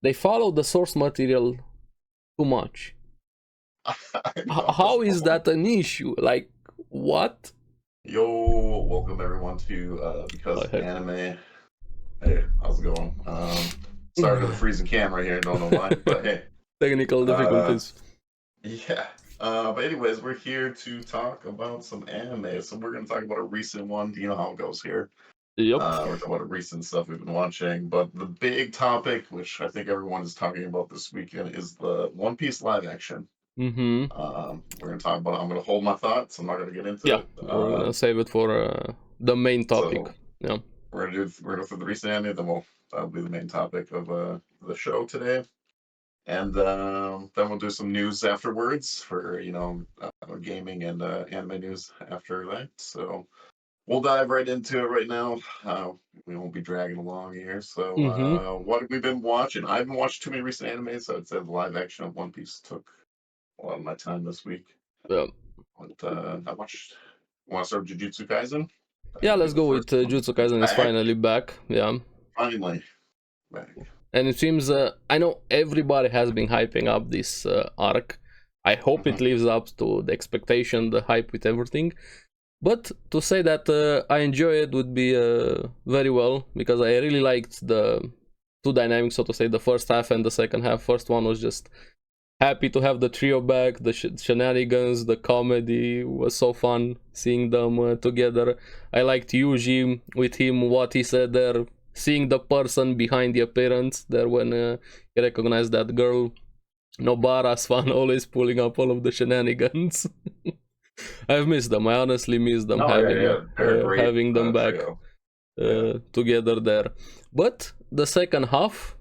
they follow the source material too much. I know. How is that an issue? Like, what? Yo, welcome everyone to Because of Heck. Anime. Hey, how's it going? Sorry for the freezing camera here, don't know why, but hey. Technical Uh, difficulties. yeah. But anyways, we're here to talk about some anime. So we're gonna talk about a recent one. You know how it goes here. Yep. We're talking about recent stuff we've been watching, but the big topic, which I think everyone is talking about this weekend, is the One Piece live action. Mm-hmm. We're gonna talk about. I'm gonna hold my thoughts. I'm not gonna get into Yeah, it. we're gonna save it for the main topic. So Yeah. we're gonna go through the recent anime, then that'll be the main topic of the show today, and then we'll do some news afterwards for gaming and anime news after that. So we'll dive right into it right now. We won't be dragging along here. So Mm-hmm. what have we been watching? I haven't watched too many recent animes, so I'd say the live action of One Piece took a lot of my time this week. Yeah. But I watched. Want to start with Jujutsu Kaisen? That Yeah, would be let's the go with first one. Jujutsu It's Kaisen is back. finally back. Yeah. Finally back. And it seems, I know everybody has been hyping up this arc. I hope it lives up to the expectation, the hype with everything. But to say that I enjoy it would be very well, because I really liked the two dynamics, so to say, the first half and the second half. First one was just happy to have the trio back, the shenanigans, the comedy was so fun seeing them together. I liked Yuji with him, what he said there, seeing the person behind the appearance there when he recognized that girl. Nobara's fun, always pulling up all of the shenanigans. I've missed them. I honestly miss them No, yeah, yeah, they're a great having them back trio. Yeah. together there. But the second half,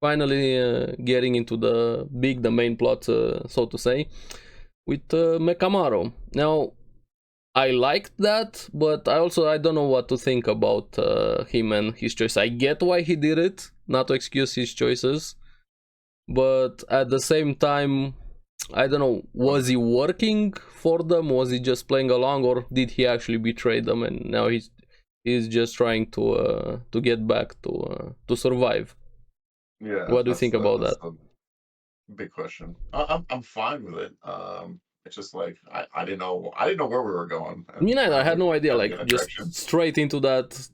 finally getting into the main plot, so to say, with Mekamaru. Now, I liked that, but I don't know what to think about him and his choice. I get why he did it, not to excuse his choices, but at the same time, I don't know, was he working for them? Was he just playing along, or did he actually betray them and now he's just trying to get back to survive? Yeah, What do you think about that's that? a big question. I'm fine with it. It's just like I didn't know where we were going, Me and neither. I now had we're no idea. heading in Like, a just direction. straight into that.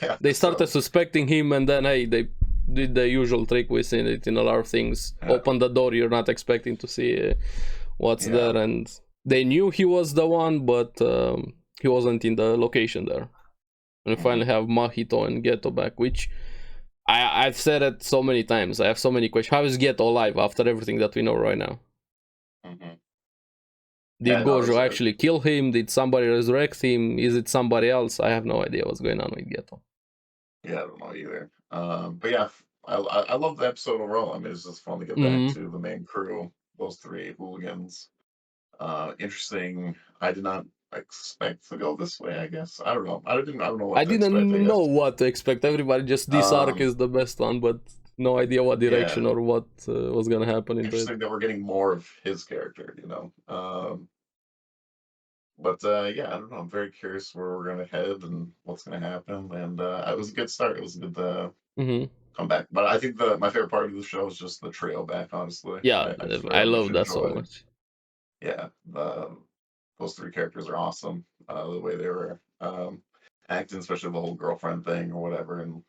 Yeah. They started So suspecting him, and then hey, they did the usual trick. We seen it in a lot of things. yeah, Open the door, you're not expecting to see what's yeah, there, and they knew he was the one, but he wasn't in the location there. And we hmm finally have Mahito and Geto back, which I've said it so many times. I have so many questions. How is Geto alive after everything that we know right now? hmm Did yeah. No, Gojo actually kill him? Did somebody resurrect him? Is it somebody else? I have no idea what's going on with Geto. yeah, I don't know either. But yeah, I love the episode overall. I mean, it's just fun to get back Mm-hmm. to the main crew, those three hooligans. Interesting. I did not expect to go this way. I guess I don't know. I don't know what I to expect. I didn't know guess. what to expect. Everybody just this arc Um, is the best one, but no idea what yeah. direction or what was gonna happen into it. Interesting that we're getting more of his character. But yeah, I don't know. I'm very curious where we're gonna head and what's gonna happen. And it was a good start. It was a good Mm-hmm. comeback. But I think my favorite part of the show is just the trio back. Honestly, Yeah, I just I very much love that so enjoy. much. Yeah, those three characters are awesome. The way they were acting, especially the whole girlfriend thing or whatever, and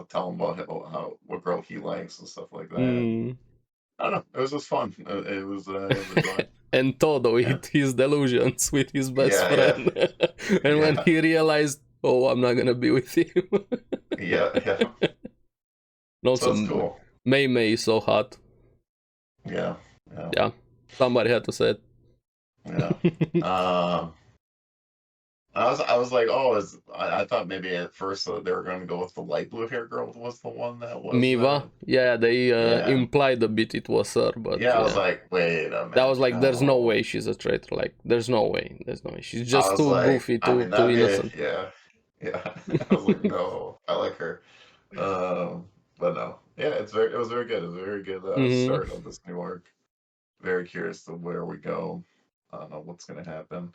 telling about what girl he likes and stuff like that. And Mm. I don't know. It was just fun. It was a joy. And Todo Yeah, with his delusions with his best yeah, yeah, friend, and when yeah, he realized, oh, I'm not gonna be with him. yeah, yeah. And So also, that's cool. Mei Mei is so hot. Yeah, yeah, Yeah, somebody had to say yeah. it. Um, I was like, oh, I thought maybe at first they were going to go with the light blue hair girl was the one that was Miva, yeah, they yeah, implied a bit it was her, but yeah. I was yeah, like, wait a that minute, was like, there's no no. way she's a traitor. Like, there's no way. She's I just was too like, goofy, I mean too that'd be innocent. yeah, yeah. I was like, no, I like her. But no, yeah, it was very good. It was a very good Hmm. start of this new arc. Very curious to where we go. I don't know what's gonna happen.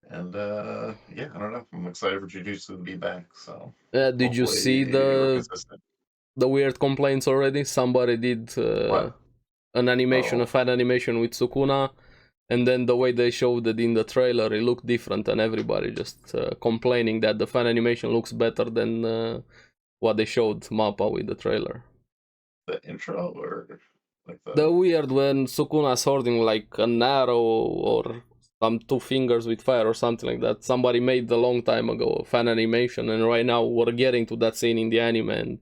And yeah, I don't know. I'm excited for Jujutsu to be back. So Did you see hopefully we're the consistent. the weird complaints already. Somebody did an animation, a fan animation with Sukuna, and then the way they showed it in the trailer, it looked different, and everybody just complaining that the fan animation looks better than what they showed Mappa with the trailer. The intro or like the weird when Sukuna's holding like an arrow or some 2 fingers with fire or something like that. Somebody made a long time ago a fan animation, and right now we're getting to that scene in the anime, and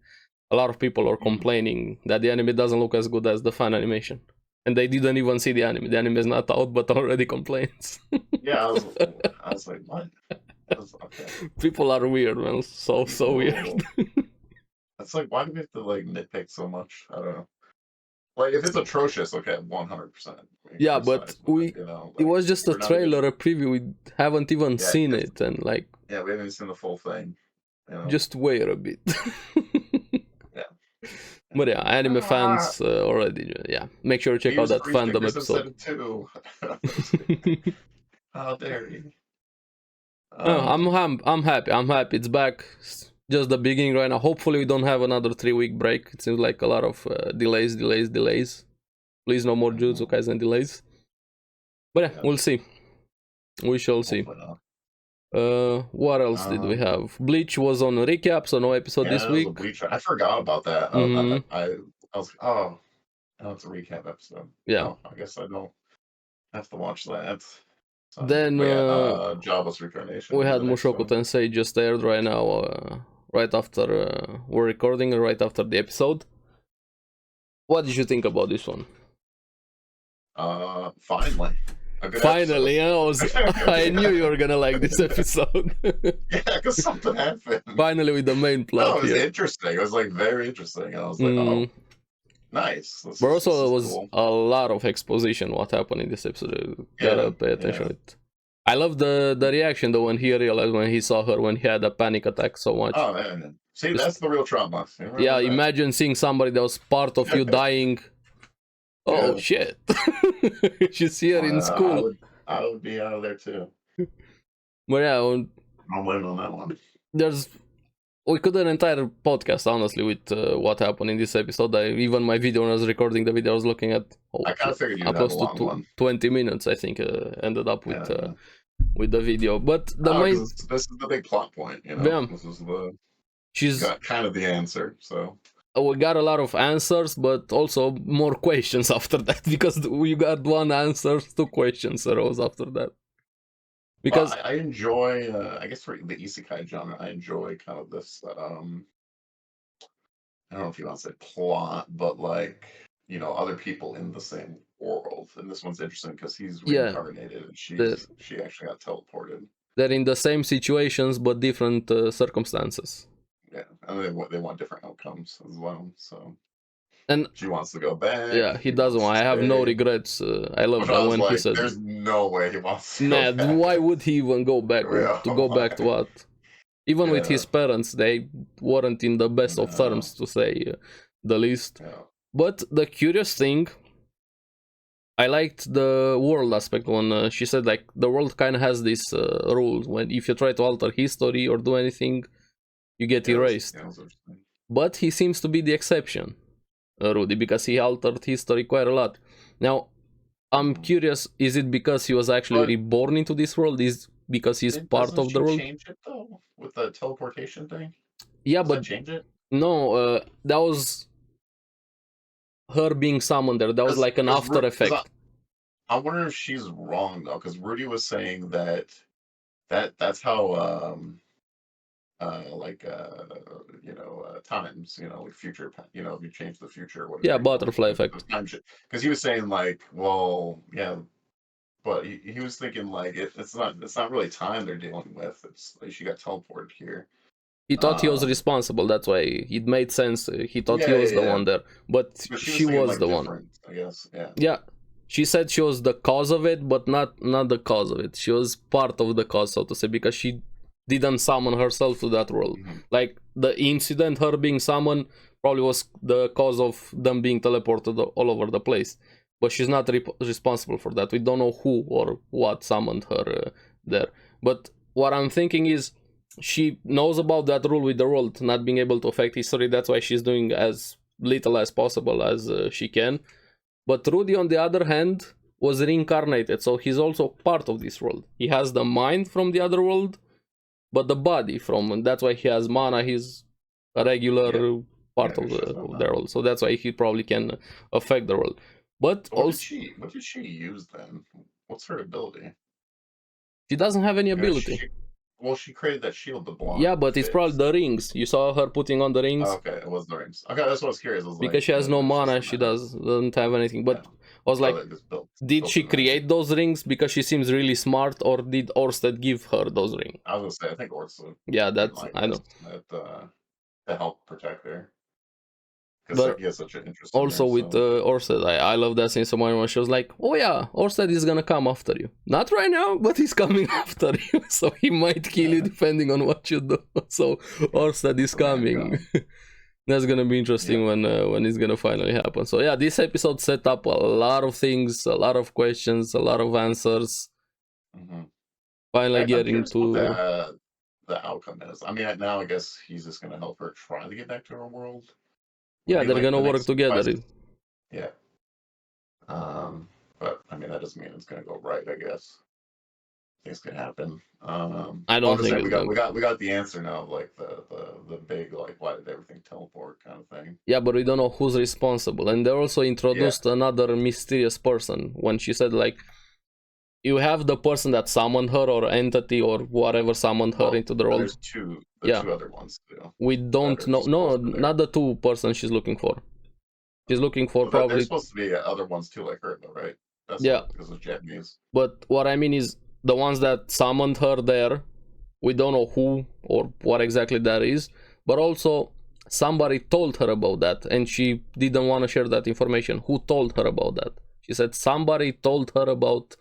a lot of people are complaining that the anime doesn't look as good as the fan animation. And they didn't even see the anime. The anime is not out, but already complains. Yeah, I was like, what? Okay. People are weird, man. So weird. It's like, why do we have to like nitpick so much? I don't know. Like, if it's atrocious, okay, 100%. Yeah, but you know, like, it was just a trailer, a preview. We haven't even seen it, and like. Yeah, we haven't seen the full thing. You know? Just wait a bit. Yeah. But yeah, anime fans already. Yeah, make sure to check out that fandom episode. How dare you? I'm happy. I'm happy it's back. It's just the beginning right now. Hopefully we don't have another 3-week break. It seems like a lot of delays. Please no more Jujutsu Kaisen delays. But yeah, we'll see. We shall see. What else did we have? Bleach was on recap, so no episode this week. I forgot about that. I was oh, it's a recap episode. Yeah. Oh, I guess I don't have to watch that. So, then Jobless Reincarnation. We had Mushoku Tensei just aired right now, right after we're recording, right after the episode. What did you think about this one? Finally, I knew you were gonna like this episode. Yeah, because something happened. Finally, with the main plot. No, it was interesting. It was like very interesting. And I was like, oh, nice. But also, there was cool. A lot of exposition what happened in this episode. You gotta pay attention to it. I love the reaction though when he realized, when he saw her, when he had a panic attack so much. Oh man, see, that's the real trauma. Yeah, imagine seeing somebody that was part of you dying. Oh shit! She's here in school. I would be out of there too. But yeah, I'm waiting on that one. We could do an entire podcast, honestly, with what happened in this episode. Even my video, when I was recording the video, I was looking at. I kind of figured you'd have a long one. 20 minutes, I think, ended up with the video. But the main. This is the big plot point, you know. Yeah. This is the. She's got kind of the answer, so. We got a lot of answers, but also more questions after that, because we got 1 answer, 2 questions arose after that. Because I enjoy, I guess for the isekai genre, I enjoy kind of this, I don't know if you want to say plot, but like, you know, other people in the same world. And this one's interesting because he's reincarnated and she actually got teleported. They're in the same situations, but different circumstances. Yeah, and they want different outcomes as well. So, and she wants to go back. Yeah, he doesn't want. I have no regrets. I love that when he said, "There's no way he wants to." Nah, why would he even go back? To go back to what? Even with his parents, they weren't in the best of terms, to say the least. Yeah. But the curious thing, I liked the world aspect when she said like the world kind of has this rules when if you try to alter history or do anything, you get erased. But he seems to be the exception, Rudy, because he altered history quite a lot. Now, I'm curious, is it because he was actually reborn into this world? Is because he's part of the world? Change it though with the teleportation thing? Yeah, but change it? No, that was her being summoned there. That was like an after effect. I wonder if she's wrong though, because Rudy was saying that's how times, like future, if you change the future or whatever. Yeah, butterfly effect. Because he was saying like, well, yeah, but he was thinking like it's not really time they're dealing with. It's like she got teleported here. He thought he was responsible. That's why it made sense. He thought he was the one there, but she was like the one. I guess. Yeah. Yeah. She said she was the cause of it, but not the cause of it. She was part of the cause, so to say, because she didn't summon herself to that world. Mm-hmm. Like the incident, her being summoned, probably was the cause of them being teleported all over the place. But she's not responsible for that. We don't know who or what summoned her there. But what I'm thinking is, she knows about that rule with the world not being able to affect history. That's why she's doing as little as possible as she can. But Rudy, on the other hand, was reincarnated, so he's also part of this world. He has the mind from the other world, but the body from, and that's why he has mana. He's a regular part of the world, so that's why he probably can affect the world. But what also, did she use then? What's her ability? she doesn't have any ability. She created that shield, the blonde. Yeah, but it's probably the rings. You saw her putting on the rings. Okay, it was the rings. Okay, that's what I was curious. Because she has no mana, she doesn't have anything. But I was like, did she create those rings because she seems really smart, or did Orsted give her those rings? I was gonna say, I think Orsted. Yeah, that's I know. To help protect her. But such an interesting also with Orsted, I love that scene so much when she was like, oh yeah, Orsted is gonna come after you. Not right now, but he's coming after you. So he might kill you depending on what you do. So Orsted is coming. That's gonna be interesting when it's gonna finally happen. So yeah, this episode set up a lot of things, a lot of questions, a lot of answers. Finally getting to the outcome is. I mean, now I guess he's just gonna help her try to get back to her world. Yeah, they're gonna work together. Yeah. But I mean, that doesn't mean it's gonna go right. I guess things can happen. I don't think we got the answer now, like the big, like, why did everything teleport kind of thing. Yeah, but we don't know who's responsible, and they also introduced another mysterious person when she said, like, you have the person that summoned her, or entity, or whatever summoned her into the world. There's two other ones too. We don't know. No, not the two persons she's looking for. She's looking for probably. There's supposed to be other ones too, like her, though, right? That's because it's Japanese. But what I mean is the ones that summoned her there. We don't know who or what exactly that is, but also somebody told her about that, and she didn't want to share that information. Who told her about that? She said somebody told her about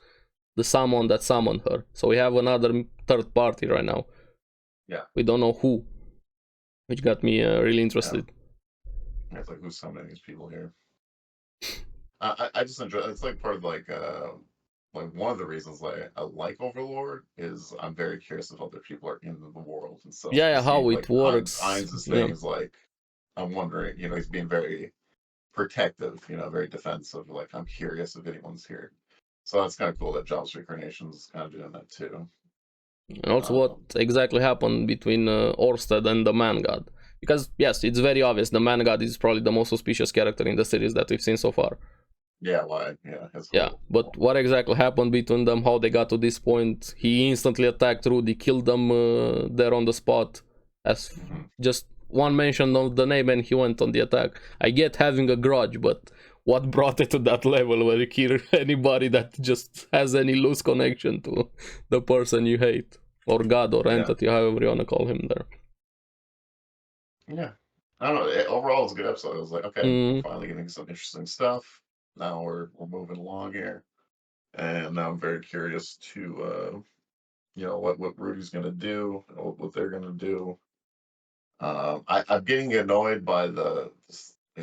the someone that summoned her. So we have another third party right now. Yeah. We don't know who, which got me really interested. Yeah. It's like, who's summoning these people here? I just enjoy. It's like part of like one of the reasons like I like Overlord is I'm very curious of other people are in the world and stuff. Yeah, how it works. Ainz' thing is like, I'm wondering, he's being very protective, very defensive. Like, I'm curious if anyone's here. So that's kind of cool that Jobs Reincarnation is kind of doing that too. And also what exactly happened between Orsted and the Man God. Because, yes, it's very obvious. The Man God is probably the most suspicious character in the series that we've seen so far. Yeah, why? Yeah. But what exactly happened between them, how they got to this point? He instantly attacked Rudy, killed them there on the spot. As just one mention of the name and he went on the attack. I get having a grudge, but what brought it to that level where you kill anybody that just has any loose connection to the person you hate? Or God or entity, however you want to call him there. Yeah. I don't know. Overall, it's a good episode. I was like, okay, we're finally getting some interesting stuff. Now we're moving along here, and now I'm very curious to what Rudy's gonna do, what they're gonna do. I'm getting annoyed by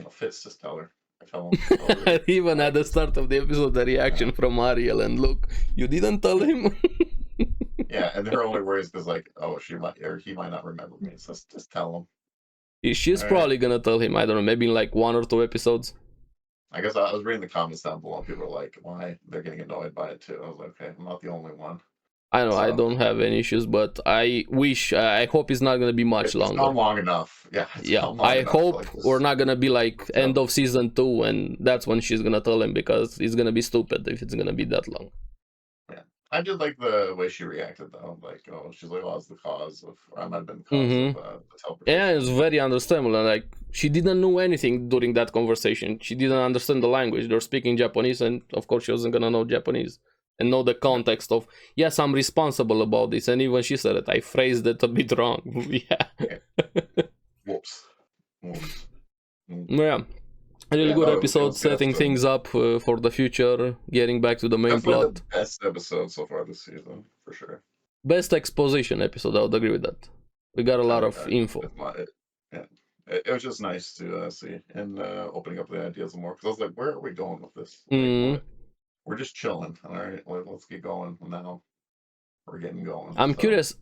Fitz just tell her. I tell him. Even at the start of the episode, the reaction from Ariel and Luke, you didn't tell him. Yeah, and her only worry is because like, oh, she might or he might not remember me, so just tell him. She's probably gonna tell him. I don't know, maybe in like 1 or 2 episodes. I guess I was reading the comments down below. People are like, why they're getting annoyed by it too. I was like, okay, I'm not the only one. I know, I don't have any issues, but I hope it's not gonna be much longer. It's not long enough. Yeah. I hope we're not gonna be like end of season 2, and that's when she's gonna tell him, because it's gonna be stupid if it's gonna be that long. Yeah, I did like the way she reacted though. Like, oh, she's like, "Oh, it's the cause of," or I might have been the cause of the teleportation. Yeah, it's very understandable. Like, she didn't know anything during that conversation. She didn't understand the language. They're speaking Japanese, and of course, she wasn't gonna know Japanese and know the context of, yes, I'm responsible about this. And even she said it. I phrased it a bit wrong. Yeah. Whoops. Yeah. A really good episode, setting things up for the future, getting back to the main plot. The best episode so far this season, for sure. Best exposition episode, I would agree with that. We got a lot of info. It was just nice to see, and opening up the ideas more, because I was like, where are we going with this? Like, we're just chilling. All right, let's get going now. We're getting going. I'm curious.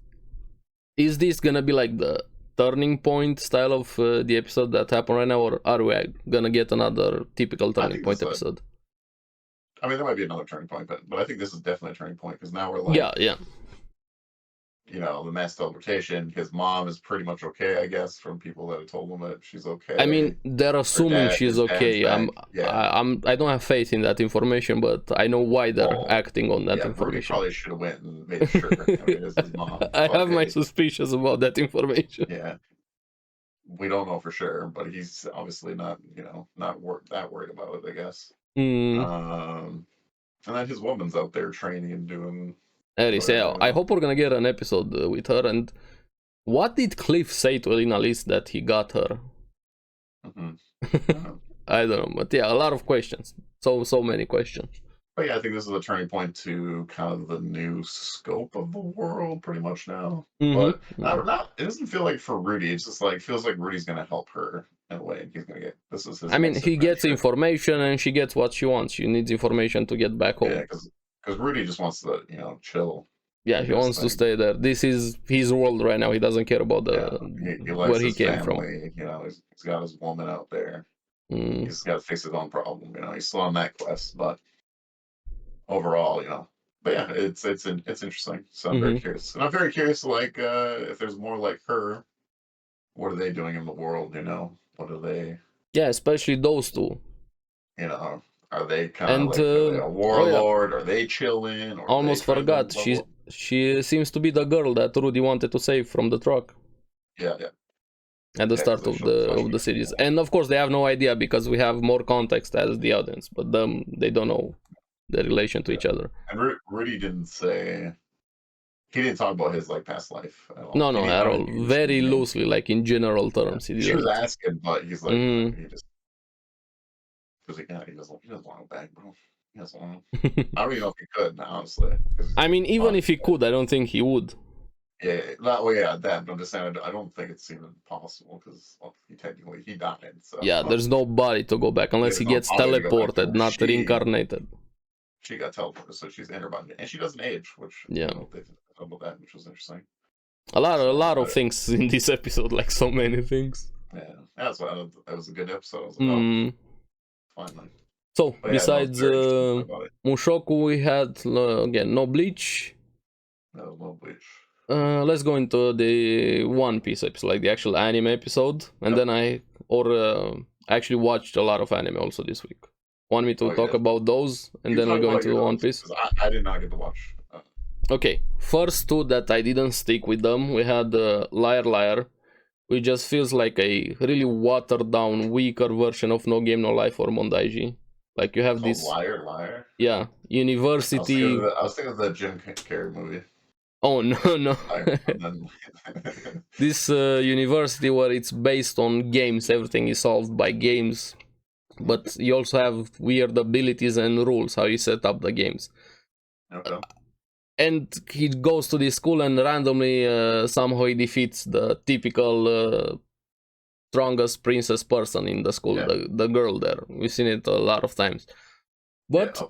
is this gonna be like the turning point style of the episode that happened right now, or are we gonna get another typical turning point episode? I mean, there might be another turning point, but I think this is definitely a turning point because now we're like, yeah. You know, the mass teleportation. His mom is pretty much okay, I guess, from people that have told him that she's okay. I mean, they're assuming she's okay. I don't have faith in that information, but I know why they're acting on that information. Rudy probably should have went and made sure. I mean, it's his mom. I have my suspicions about that information. Yeah, we don't know for sure, but he's obviously not, you know, not that worried about it, I guess. And then his woman's out there training and doing. I hope we're gonna get an episode with her. And what did Cliff say to Elena Liz that he got her? I don't know, but yeah, a lot of questions. So many questions. But yeah, I think this is a turning point to kind of the new scope of the world, pretty much now. But it doesn't feel like for Rudy. It's just like feels like Rudy's gonna help her in a way. He's gonna get this is his. I mean, he gets information and she gets what she wants. She needs information to get back home. Yeah, because Rudy just wants to, you know, chill. Yeah, he wants to stay there. This is his world right now. He doesn't care about where he came from. You know, he's got his woman out there. He's got to fix his own problem. You know, he's still on that quest, but overall, you know. But yeah, it's interesting. So I'm very curious, and I'm very curious, like, if there's more like her. What are they doing in the world? You know, what are they? Yeah, especially those two. You know. Are they kind of like a warlord? Are they chilling? Or almost forgot. She seems to be the girl that Rudy wanted to save from the truck. Yeah. At the start of the series, and of course they have no idea because we have more context as the audience, but they don't know the relation to each other. And Rudy didn't say. He didn't talk about his like past life at all. No, at all. Very loosely, like in general terms. Yeah. She was asking, but he's like, he just. He doesn't want to bag, bro. He doesn't want to. I don't even know if he could, honestly. I mean, even if he could, I don't think he would. Yeah, that. But I'm just saying, I don't think it's even possible because he died. So. Yeah, there's no body to go back unless he gets teleported, not reincarnated. She got teleported, so she's in her body, and she doesn't age, which they talked about that, which was interesting. A lot of things in this episode, like so many things. Yeah, that was a good episode. I was like, finally. So besides Mushoku, we had again no Bleach. No Bleach. Let's go into the One Piece episode, like the actual anime episode, and then I actually watched a lot of anime also this week. Want me to talk about those, and then we go into One Piece? I did not get to watch. Okay, first two that I didn't stick with them. We had Liar Liar, which just feels like a really watered down, weaker version of No Game No Life or Mondaiji. Like you have this Liar. Yeah, university. I was thinking of the Jim Carrey movie. Oh no. This university where it's based on games, everything is solved by games, but you also have weird abilities and rules how you set up the games. Okay. And he goes to this school and randomly somehow he defeats the typical strongest princess person in the school, the girl there. We've seen it a lot of times. But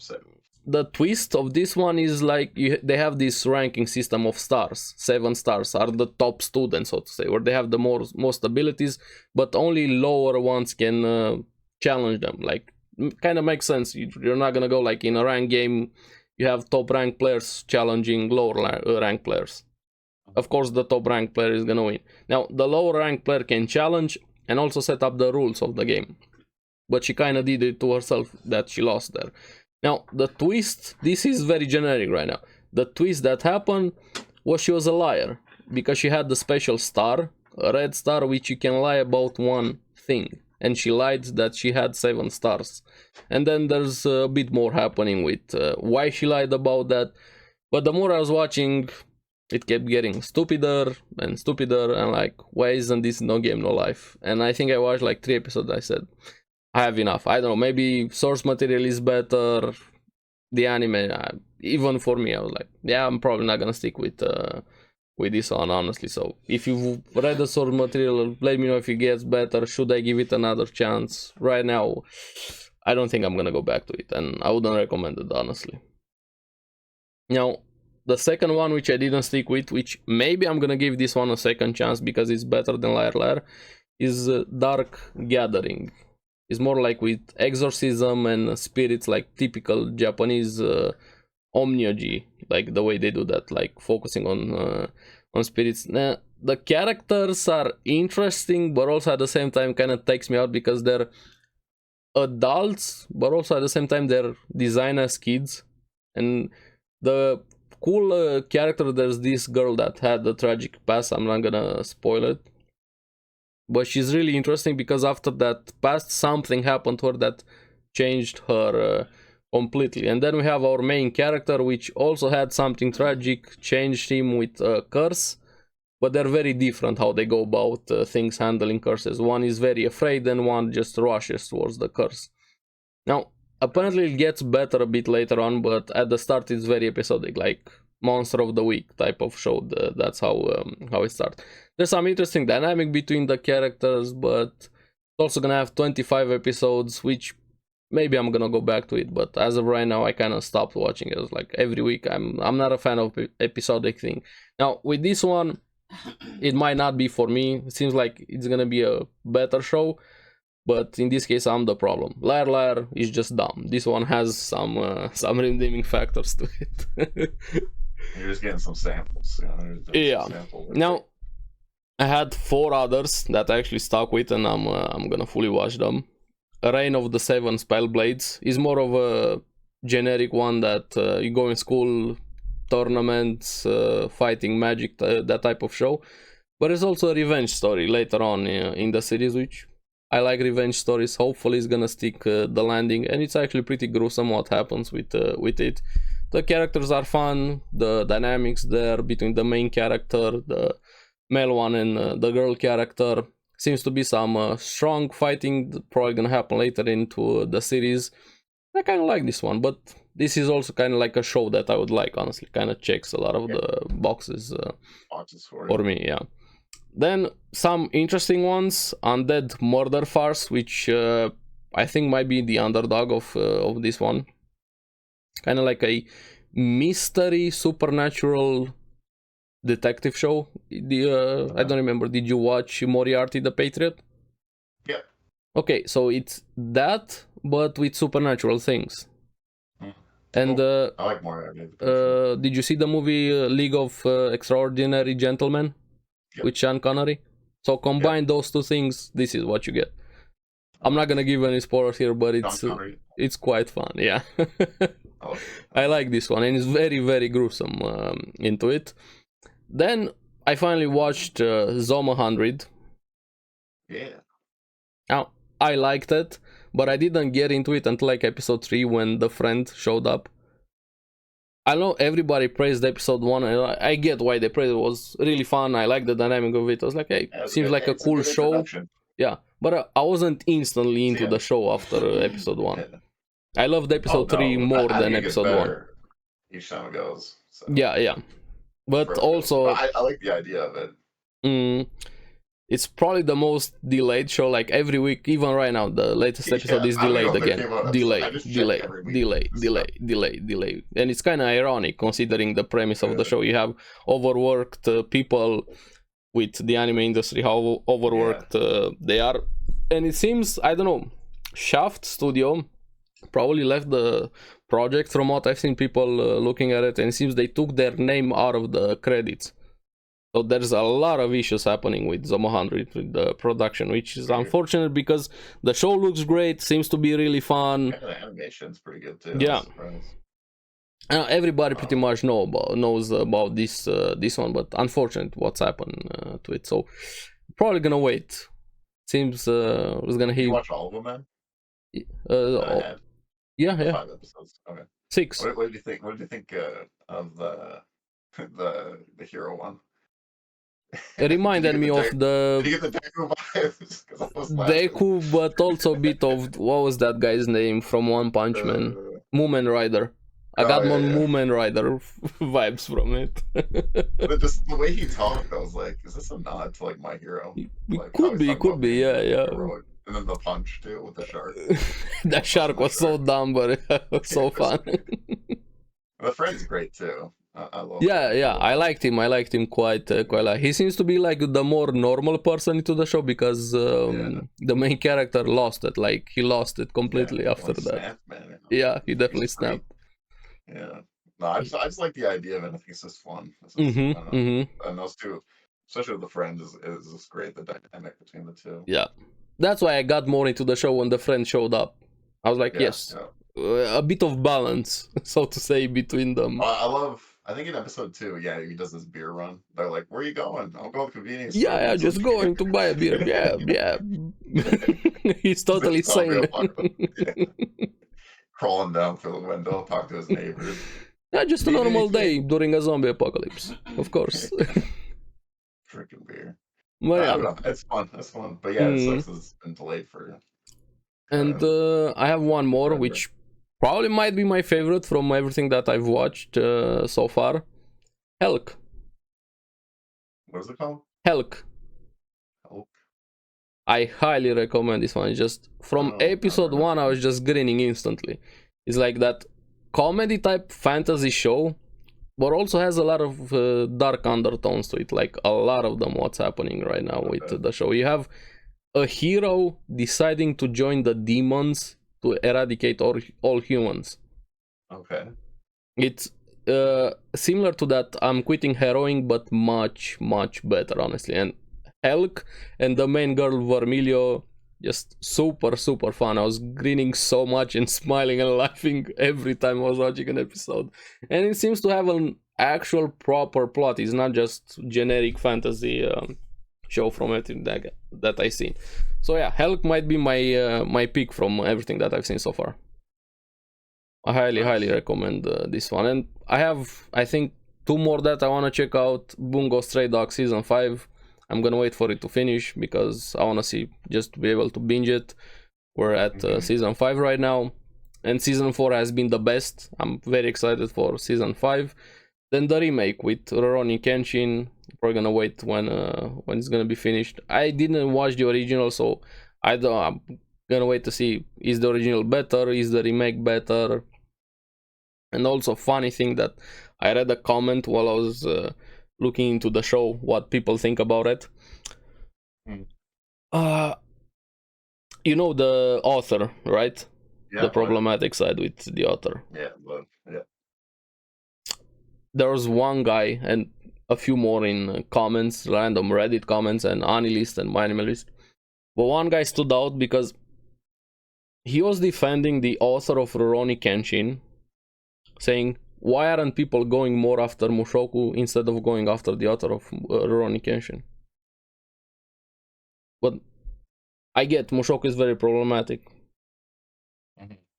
the twist of this one is like they have this ranking system of stars. 7 stars are the top students, so to say, where they have the most abilities, but only lower ones can challenge them. Like, kind of makes sense. You're not gonna go like in a rank game. You have top rank players challenging lower rank players. Of course, the top rank player is gonna win. Now, the lower rank player can challenge and also set up the rules of the game. But she kind of did it to herself that she lost there. Now, the twist, this is very generic right now. The twist that happened was she was a liar. Because she had the special star, a red star, which you can lie about one thing. And she lied that she had 7 stars. And then there's a bit more happening with why she lied about that. But the more I was watching, it kept getting stupider and stupider. And like, why isn't this No Game No Life? And I think I watched like 3 episodes. I said, I have enough. I don't know, maybe source material is better. The anime, even for me, I was like, yeah, I'm probably not gonna stick with this one, honestly. So if you've read the source material, let me know if it gets better. Should I give it another chance? Right now, I don't think I'm gonna go back to it, and I wouldn't recommend it, honestly. Now, the second one, which I didn't stick with, which maybe I'm gonna give this one a second chance because it's better than Liar Liar, is Dark Gathering. It's more like with exorcism and spirits, like typical Japanese omnyoji, like the way they do that, like focusing on spirits. The characters are interesting, but also at the same time kind of takes me out because they're adults, but also at the same time they're designed as kids. And the cool character, there's this girl that had a tragic past. I'm not gonna spoil it, but she's really interesting because after that past, something happened to her that changed her completely. And then we have our main character, which also had something tragic, changed him with a curse, but they're very different how they go about things handling curses. One is very afraid and one just rushes towards the curse. Now, apparently it gets better a bit later on, but at the start it's very episodic, like Monster of the Week type of show. That's how it starts. There's some interesting dynamic between the characters, but it's also gonna have 25 episodes, which maybe I'm gonna go back to it, but as of right now I kind of stopped watching it. It's like every week. I'm not a fan of episodic thing. Now with this one, it might not be for me. It seems like it's gonna be a better show, but in this case I'm the problem. Liar Liar is just dumb. This one has some redeeming factors to it. You're just getting some samples. Yeah. Now I had 4 others that I actually stuck with, and I'm gonna fully watch them. Reign of the Seven Spellblades is more of a generic one that you go in school, tournaments, fighting magic, that type of show. But it's also a revenge story later on in the series, which I like revenge stories. Hopefully it's gonna stick the landing, and it's actually pretty gruesome what happens with it. The characters are fun, the dynamics there between the main character, the male one, and the girl character. Seems to be some strong fighting, probably gonna happen later into the series. I kind of like this one, but this is also kind of like a show that I would like, honestly. Kind of checks a lot of the boxes for me, yeah. Then some interesting ones. Undead Murder Farce, which I think might be the underdog of this one. Kind of like a mystery, supernatural detective show. I don't remember. Did you watch Moriarty the Patriot? Yeah. Okay, so it's that, but with supernatural things. And I like Moriarty. did you see the movie League of Extraordinary Gentlemen with Sean Connery? So combine those two things, this is what you get. I'm not gonna give any spoilers here, but it's quite fun. Yeah. I like this one, and it's very, very gruesome into it. Then I finally watched Zoma 100. Yeah. Now, I liked it, but I didn't get into it until like episode 3 when the friend showed up. I know everybody praised episode 1, and I get why they praised it. It was really fun. I like the dynamic of it. I was like, hey, seems like a cool show. Yeah, but I wasn't instantly into the show after episode 1. Yeah. I loved episode 3 more than episode 1. Each time it goes. So. Yeah. But also... I like the idea of it. It's probably the most delayed show, like every week, even right now, the latest episode is delayed again. Delay. And it's kind of ironic considering the premise of the show. You have overworked people with the anime industry, how overworked they are. And it seems, I don't know, Shaft Studio probably left the project from what I've seen people looking at it, and it seems they took their name out of the credits. So there's a lot of issues happening with Zoma 100 with the production, which is unfortunate because the show looks great, seems to be really fun. Yeah, the animation's pretty good too. Yeah. Everybody pretty much knows about this one, but unfortunate what's happened to it. So probably gonna wait. Seems it's gonna hit. You watch all of them, man? Yeah. 5 episodes. Okay. 6. What did you think? What did you think of the hero one? It reminded me of the. Did you get the Deku vibes? Deku, but also a bit of what was that guy's name from One Punch Man? Moomin Rider. I got more Moomin Rider vibes from it. But just the way he talked, I was like, "Is this a nod to like My Hero?" Like, could be, yeah. Heroic. And then the punch too with the shark. That shark was so dumb, but it was so fun. The friend's great too. I love. Yeah. I liked him. I liked him quite a lot. He seems to be like the more normal person into the show because the main character lost it. Like he lost it completely after that. Snapped, man. Yeah, he definitely snapped. Yeah. No, I just like the idea of it. I think it's just fun. It's just, and those two, especially with the friends, is just great. The dynamic between the two. Yeah, that's why I got more into the show when the friend showed up. I was like, yes, a bit of balance, so to say, between them. I think in episode 2, he does this beer run. They're like, "Where are you going?" "I'll go to the convenience store." Yeah, just going to buy a beer. Yeah. He's totally sane. Crawling down through the window, talk to his neighbors. Yeah, just a normal day during a zombie apocalypse, of course. Drinking beer. Well, I don't know. It's fun. But yeah, it sucks it's been delayed for. And I have one more, which probably might be my favorite from everything that I've watched so far. Helck. What is it called? Helck. I highly recommend this one. Just from episode 1, I was just grinning instantly. It's like that comedy type fantasy show, but also has a lot of dark undertones to it. Like a lot of them, what's happening right now with the show. You have a hero deciding to join the demons to eradicate all humans. Okay. It's similar to that I'm Quitting Heroing, but much better, honestly. And Helck and the main girl Vermilio, just super fun. I was grinning so much and smiling and laughing every time I was watching an episode. And it seems to have an actual proper plot. It's not just generic fantasy show from everything that I've seen. So yeah, Helck might be my pick from everything that I've seen so far. I highly recommend this one. And I have, I think, 2 more that I want to check out. Bungo Stray Dogs Season 5. I'm gonna wait for it to finish because I want to see, just to be able to binge it. We're at Season 5 right now. And Season 4 has been the best. I'm very excited for Season 5. Then the remake with Rurouni Kenshin. We're gonna wait when it's gonna be finished. I didn't watch the original, so I'm gonna wait to see, is the original better, is the remake better. And also, funny thing that I read a comment while I was looking into the show, what people think about it. You know the author, right? The problematic side with the author. Yeah. There was one guy and a few more in comments, random Reddit comments and Anilist and Minimalist. But one guy stood out because he was defending the author of Rurouni Kenshin, saying, why aren't people going more after Mushoku instead of going after the author of Rurouni Kenshin? But I get Mushoku is very problematic.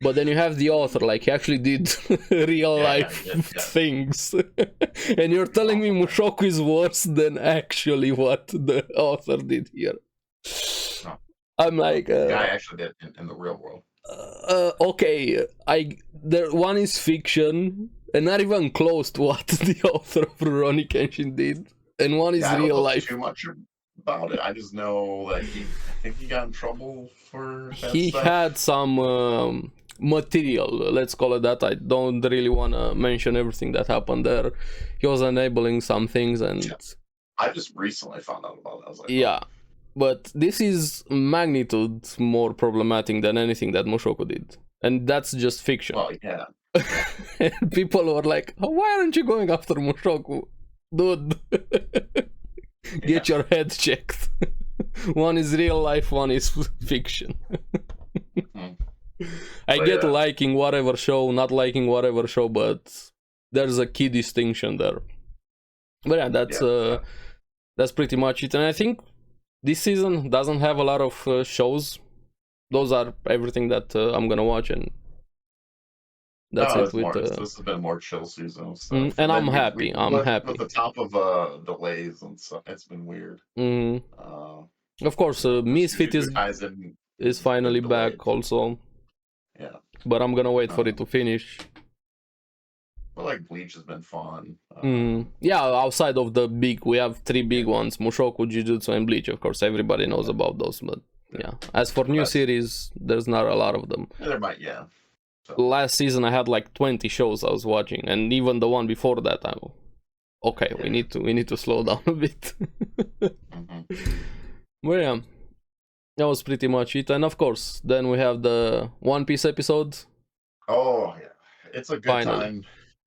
But then you have the author, like he actually did real life things. And you're telling me Mushoku is worse than actually what the author did here. No. I'm like... I actually did in the real world. Okay, one is fiction, and not even close to what the author of Rurouni Kenshin did. And one is real life. Too much about it. I just know that I think he got in trouble for that He stuff. had some material, let's call it that. I don't really want to mention everything that happened there. He was enabling some things, and I just recently found out about it. I was like, but this is magnitude more problematic than anything that Mushoku did, and that's just fiction. Well, yeah. And people were like, why aren't you going after Mushoku? Dude, get your head checked. One is real life, one is fiction. I get liking whatever show, not liking whatever show, but there's a key distinction there. But yeah, that's pretty much it. And I think this season doesn't have a lot of shows. Those are everything that I'm gonna watch, and that's it. This has been more chill season of stuff. And I'm happy. I'm happy. At the top of delays and stuff, it's been weird. Of course, Misfit is finally back also. Yeah. But I'm gonna wait for it to finish. But like Bleach has been fun. Yeah, outside of the big, we have 3 big ones: Mushoku, Jujutsu, and Bleach. Of course, everybody knows about those. But yeah, as for new series, there's not a lot of them. There might, So last season I had like 20 shows I was watching, and even the one before that, I'm okay. yeah. We need to slow down a bit. Mhm. But yeah, that was pretty much it. And of course, then we have the One Piece episode. Oh yeah, it's a good Finally. time.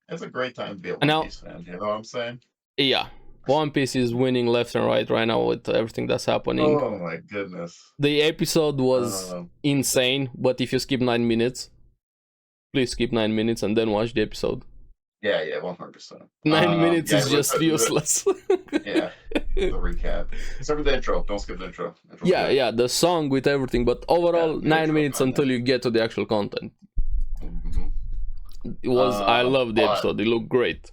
It's a great time to be a And One now, Piece fan. You know what I'm saying? yeah, One Piece is winning left and right now with everything that's happening. Oh my goodness. The episode was Um, insane, but if you skip 9 minutes, please skip 9 minutes and then watch the episode. yeah, 100%. 9 minutes Yeah, is just useless. yeah, the recap. Except for the intro. Don't skip the intro. Intro's Yeah, good. yeah, the song with everything, but overall, the 9 intro minutes content. until you get to the actual content. Mhm. It was, I love the But episode, it looked great.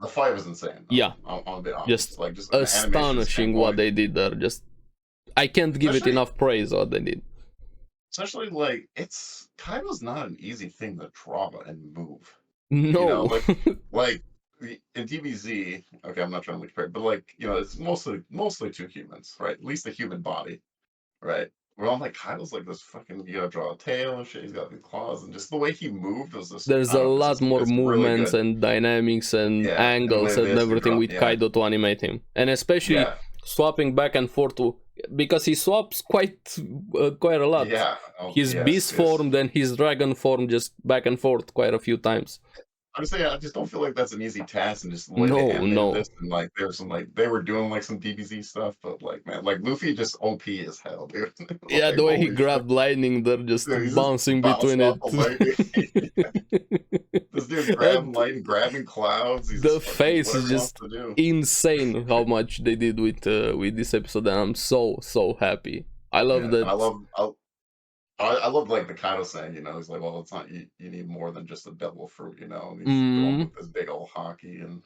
the fight was insane. Yeah. I'll be honest. Just like just an animation astonishing what standpoint. they did there. Just, I can't give it Especially- enough praise what they did. Especially like it's Kaido's not an easy thing to draw and move. No. You know, like in DBZ, okay, I'm not trying to compare, but like, you know, it's mostly two humans, right? At least a human body, right? Where I'm like, Kaido's like this fucking, you gotta draw a tail and shit, he's got these claws, and just the way he moved was just, There's I a don't know, lot more it's really movements good. and dynamics and Yeah, and the way angles they and actually everything draw- with yeah. Kaido to animate him. And especially Yeah, swapping back and forth to, because he swaps quite a lot. yeah. His beast form, then his dragon form, just back and forth quite a few times. I'm saying I just don't feel like that's an easy task, and just the way they animated No. this, and like there's some like they were doing like some DBZ stuff, but like man, like Luffy just OP as hell, dude. Yeah, Like, the way he holy grabbed lightning, they're just Dude, he's bouncing just between bounced it. off the lightning. This dude grabbing lightning, grabbing clouds. He's The just fucking face is whatever he just wants to do. insane how much they did with this episode, and I'm so happy. I love Yeah, that. and I love like the Kaido saying, you know, he's like, well, it's not you need more than just a devil fruit, you know. And he's going with this big old hockey and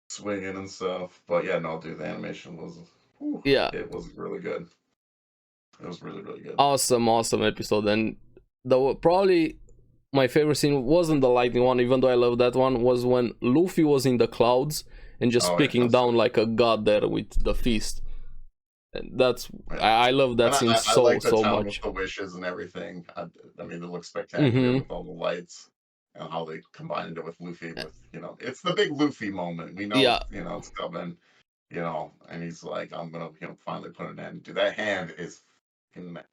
swinging and stuff. But yeah, no, dude, the animation was, whew, Yeah, it was really good. It was really good. awesome episode. And probably my favorite scene wasn't the lightning one, even though I love that one, was when Luffy was in the clouds and just speaking down like a god there with the feast. And that's I love that scene so like the town much. with the wishes and everything. I mean, it looks spectacular with all the lights and how they combined it with Luffy. With, you know, it's the big Luffy moment. We know, you know, it's coming. You know, and he's like, I'm gonna, you know, finally put an end to that. Hand is fucking massive.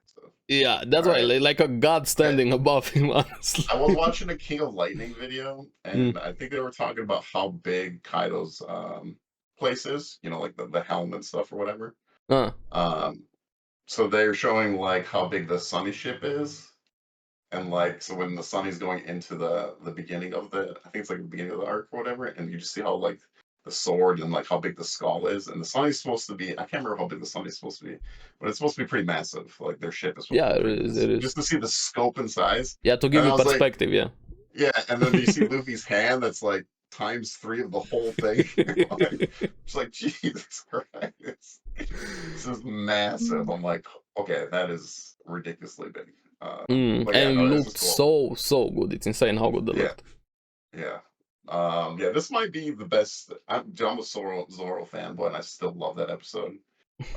Yeah, that's why, like a god standing above him. Honestly, I was watching a King of Lightning video, and I think they were talking about how big Kaido's place is. You know, like the helmet stuff or whatever. So they're showing like how big the Sunny ship is, and like so when the Sunny's going into the beginning of I think it's like the beginning of the arc or whatever, and you just see how like the sword and like how big the skull is, and the Sunny's supposed to be, I can't remember how big the Sunny's supposed to be, but it's supposed to be pretty massive. Like their ship is supposed to be it is. Just to see the scope and size. Yeah, to give you perspective. Like, yeah, and then you see Luffy's hand that's like ×3 of the whole thing. It's like, Jesus Christ, this is massive. I'm like, okay, that is ridiculously big. And it looked so good. It's insane how good it looked. Yeah. Yeah, this might be the best. I'm a Zoro fanboy, and I still love that episode.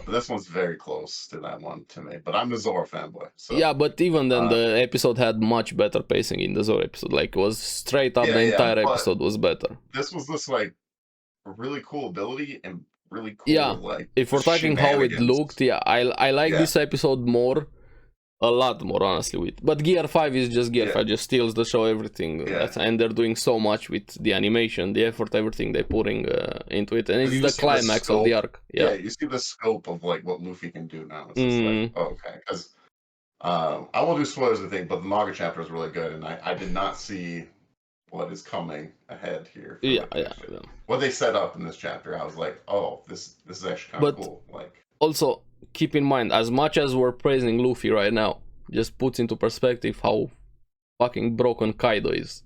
But this one's very close to that one to me. But I'm a Zoro fanboy. So, yeah, but even then, the episode had much better pacing in the Zoro episode. Like, it was straight up, the entire episode was better. This was this, like, really cool ability and really cool, like, if we're talking how it looked, I like this episode more. A lot more, honestly. But Gear 5 is just Gear 5, just steals the show, everything. And they're doing so much with the animation, the effort, everything they're putting into it. And it's the climax of the arc. Yeah, you see the scope of like what Luffy can do now. It's just like, oh, okay. Because I won't do spoilers, I think, but the manga chapter is really good. And I did not see what is coming ahead here. What they set up in this chapter, I was like, oh, this is actually kind of cool. Like, also, keep in mind, as much as we're praising Luffy right now, just puts into perspective how fucking broken Kaido is.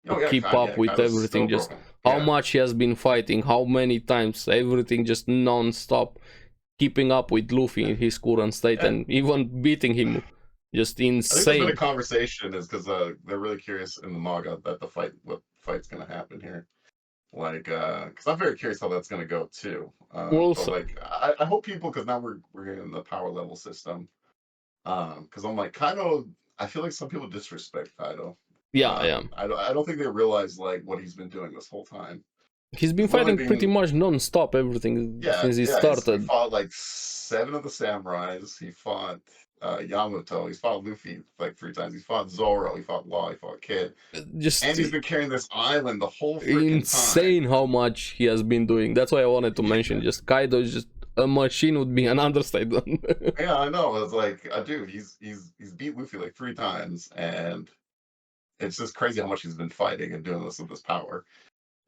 To keep up with everything, just how much he has been fighting, how many times, everything just non-stop, keeping up with Luffy in his current state, and even beating him. Just insane. I think there's been a conversation is because they're really curious in the manga that what fight's gonna happen here. Like, because I'm very curious how that's gonna go too. But like, I hope people, because now we're getting the power level system. Because I'm like, Kaido, I feel like some people disrespect Kaido. Yeah, yeah. I don't think they realize like what he's been doing this whole time. He's been He's literally fighting pretty much non-stop everything yeah, since he yeah. He started. fought like 7 of the samurais. He fought Yamato. He's fought Luffy like 3 times. He fought Zoro. He fought Law. He fought Kid. Just And he's been carrying this island the whole freaking insane time. how much he has been doing. That's why I wanted to mention. Just Kaido is just a machine would be an understatement. Yeah, I know. It's like, dude, he's beat Luffy like 3 times, and it's just crazy how much he's been fighting and doing this with his power.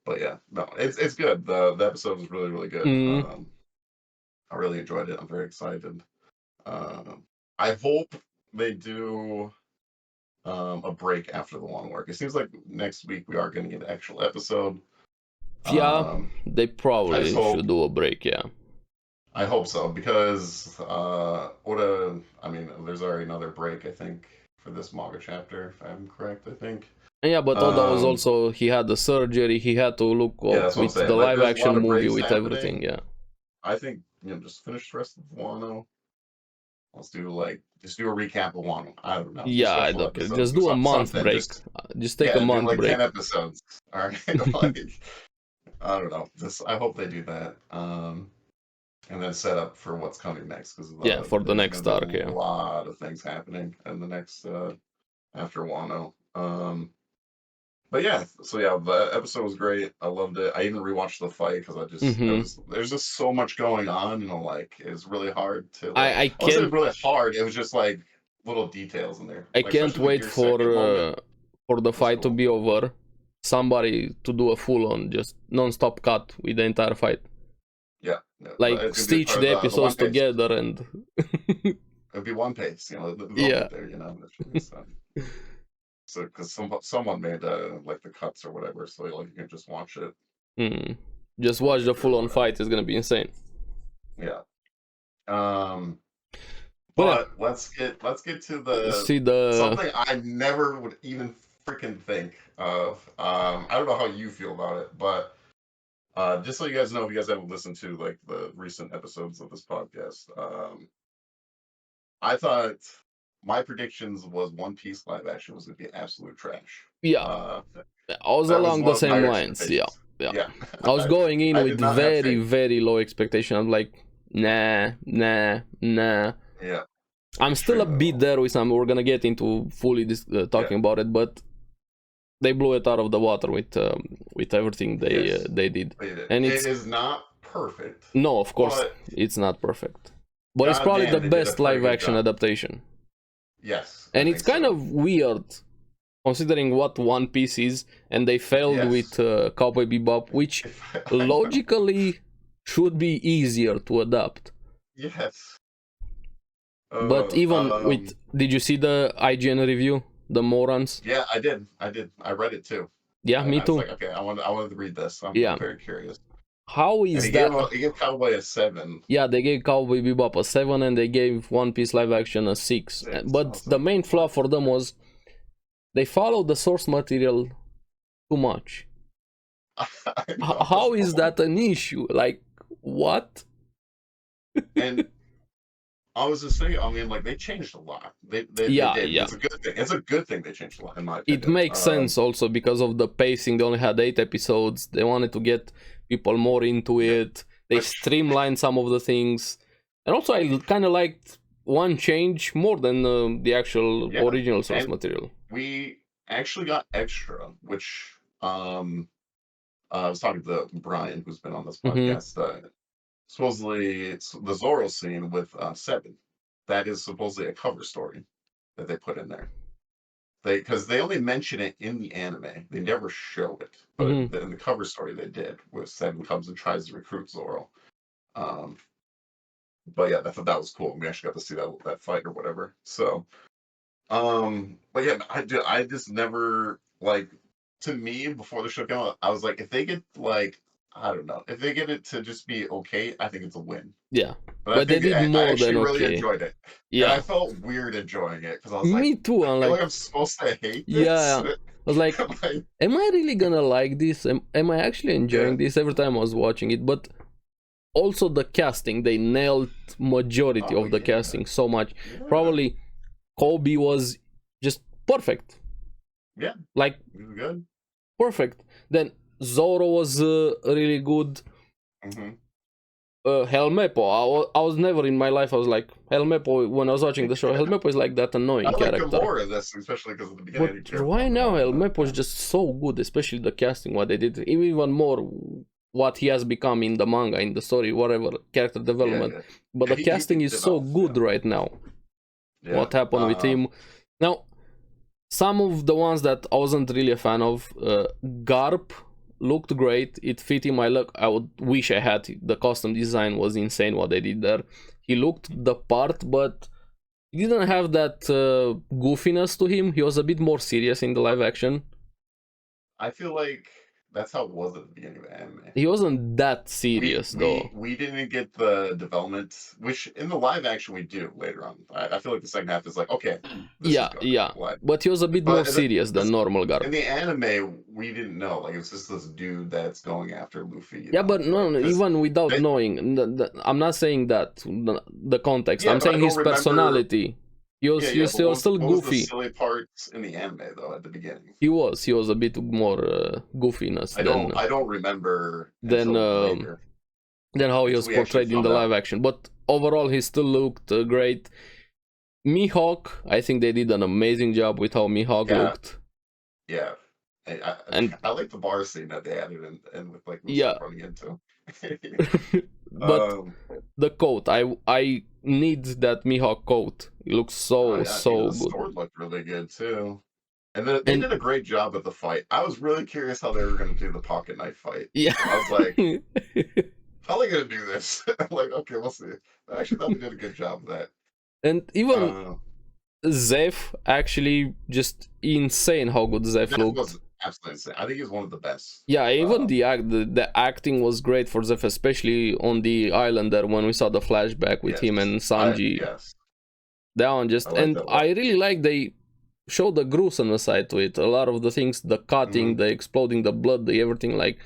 But yeah, no, it's good. The episode was really, really good. I really enjoyed it. I'm very excited. I hope they do a break after the long work. It seems like next week we are going to get an actual episode. Yeah, they probably should do a break. Yeah, I hope so, because Oda, I mean, there's already another break, I think, for this manga chapter, if I'm correct, I think. Yeah, but Oda was also, he had the surgery, he had to look up with the like, live action movie, with everything, yeah. I think, just finish the rest of Wano. Let's do just do a recap of Wano. I don't know. Yeah, I don't care. Just do a month break. Just take a month break. 10 episodes. All right. I don't know. I hope they do that. And then set up for what's coming next, because for the next arc, a lot of things happening in the next after Wano. But yeah, so yeah, the episode was great. I loved it. I even rewatched the fight because I just there's just so much going on, like it's really hard to. Like, I can't. It was really hard. It was just like little details in there. I can't wait for the fight to be over. Somebody to do a full-on, just non-stop cut with the entire fight. Yeah. Like stitch the episodes together and. It'd be one pace, yeah. There, so because someone made like the cuts or whatever, so like you can just watch it. Just watch the full-on fight. It's gonna be insane. Yeah. But let's get to something I never would even freaking think of. I don't know how you feel about it, but just so you guys know, if you guys haven't listened to like the recent episodes of this podcast, I thought my predictions was One Piece live action was going to be absolute trash. Yeah. I was along the same lines. Yeah. I was going in with very, very low expectation. I'm like, nah. Yeah. I'm still a bit there with some. We're gonna get into fully talking about it, but they blew it out of the water with everything they did. And it is not perfect. No, of course it's not perfect. But it's probably the best live action adaptation. Yes. And it's kind of weird considering what One Piece is, and they failed with Cowboy Bebop, which logically should be easier to adapt. Yes. But even with, did you see the IGN review, the morons? Yeah, I did. I read it too. Yeah, me too. I was like, okay, I wanted to read this. I'm very curious. How is that? They gave Cowboy a 7. Yeah, they gave Cowboy Bebop a 7, and they gave One Piece live action a 6. But the main flaw for them was they followed the source material too much. How is that an issue? Like, what? And I was just saying, I mean, like, they changed a lot. They did. It's a good thing. It's a good thing they changed a lot, in my opinion. It makes sense also because of the pacing. They only had 8 episodes. They wanted to get people more into it. They streamlined some of the things. And also, I kind of liked one change more than the actual original source material. We actually got extra, which I was talking to Brian, who's been on this podcast. Supposedly, it's the Zoro scene with 7. That is supposedly a cover story that they put in there. Because they only mention it in the anime. They never show it. But in the cover story they did, where 7 comes and tries to recruit Zoro. But yeah, I thought that was cool. We actually got to see that fight or whatever. So, but yeah, I just never, like, to me, before the show came out, I was like, if they get, like, I don't know, if they get it to just be okay, I think it's a win. Yeah, but they did more than okay. I really enjoyed it. Yeah, and I felt weird enjoying it because I was me too. I feel like I'm supposed to hate this. Yeah, I was like, am I really gonna like this? Am I actually enjoying this? Every time I was watching it, but also the casting, they nailed majority of the casting so much. Probably Kobe was just perfect. Yeah, Like he was good. perfect. Then Zoro was really good. Mm-hmm. Helmepo, I was never in my life, I was like, Helmepo, when I was watching the show, Helmepo is like that annoying I like the character. lore of this, especially because at the beginning But you care right about now, them. Helmepo is just so good, especially the casting, what they did, even more what he has become in the manga, in the story, whatever, character development. Yeah. But Yeah, the casting he is so develops, good right now. yeah. What happened with him. Now, some of the ones that I wasn't really a fan of, Garp looked great. It fit in my look. I would wish I had the costume design was insane what they did there. He looked the part, but he didn't have that goofiness to him. He was a bit more serious in the live action. I feel like that's how it was at the beginning of the anime. He wasn't that serious though. We didn't get the development, which in the live action we do later on. I feel like the second half is like, okay, this is good. Yeah. Like, But he was a bit more serious than normal Garp. in the anime, we didn't know. Like, it's just this dude that's going after Luffy. Yeah, but no, even without knowing, I'm not saying that the context. I'm saying his personality. He was still goofy. What was the silly parts in the anime though at the beginning? He was a bit more goofiness. I don't remember than how he was portrayed in the live action. But overall, he still looked great. Mihawk, I think they did an amazing job with how Mihawk looked. Yeah, I like the bar scene that they added and with like running into. But the coat, I need that Mihawk coat. It looks so good. The sword looked really good too. And then they did a great job at the fight. I was really curious how they were going to do the pocket knife fight. Yeah. I was like, how are they going to do this? I'm like, okay, we'll see. I actually thought they did a good job of that. And even Zeph, actually, just insane how good Zeph looked. Was absolutely insane. I think he was one of the best. Yeah, even the acting was great for Zeph, especially on the island there when we saw the flashback with him and Sanji. That one just, I really like they showed the gruesome side to it. A lot of the things, the cutting, the exploding, the blood, the everything. Like,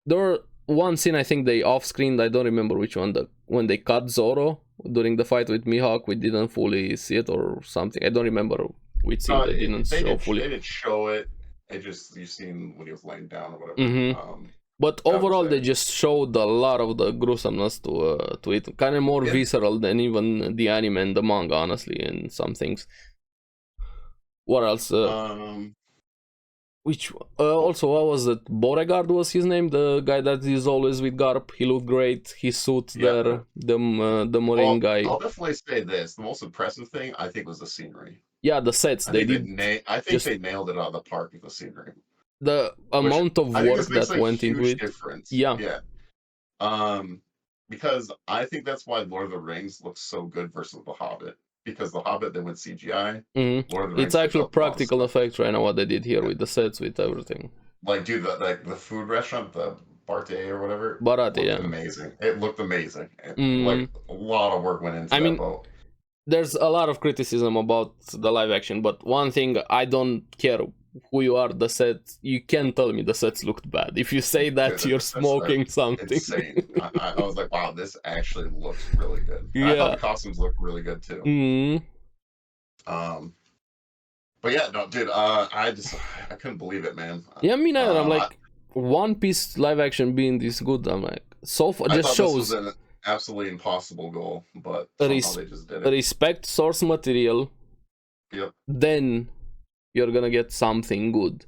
there were one scene I think they off-screened, I don't remember which one, when they cut Zoro during the fight with Mihawk. We didn't fully see it or something. I don't remember which scene they didn't show fully. They didn't show it. It just, you seen when he was laying down or whatever. But overall, they just showed a lot of the gruesomeness to it. Kind of more visceral than even the anime and the manga, honestly, in some things. What else? Which also, what was it? Beauregard was his name, the guy that is always with Garp. He looked great. His suit there, the Marine guy. I'll definitely say this: the most impressive thing I think was the scenery. Yeah, the sets I think they nailed it out of the park with the scenery. The amount of work that went into it. Yeah. Because I think that's why Lord of the Rings looks so good versus The Hobbit. Because The Hobbit, they went CGI. Lord of the Rings, it's actually practical effects right now, what they did here with the sets, with everything. Like, dude, the food restaurant, the Barte or whatever. Barate, yeah. Amazing. It looked amazing. Like, a lot of work went into that boat. There's a lot of criticism about the live action, but one thing, I don't care who you are, the sets, you can't tell me the sets looked bad. If you say that, you're smoking something. Insane. I was like, wow, this actually looks really good. Yeah. I thought the costumes looked really good too. But yeah, no, dude, I couldn't believe it, man. Yeah, me neither. I'm like, One Piece live action being this good, I'm like, so far, just shows. This was an absolutely impossible goal, but somehow they just did it. Respect source material. Yep. Then you're gonna get something good.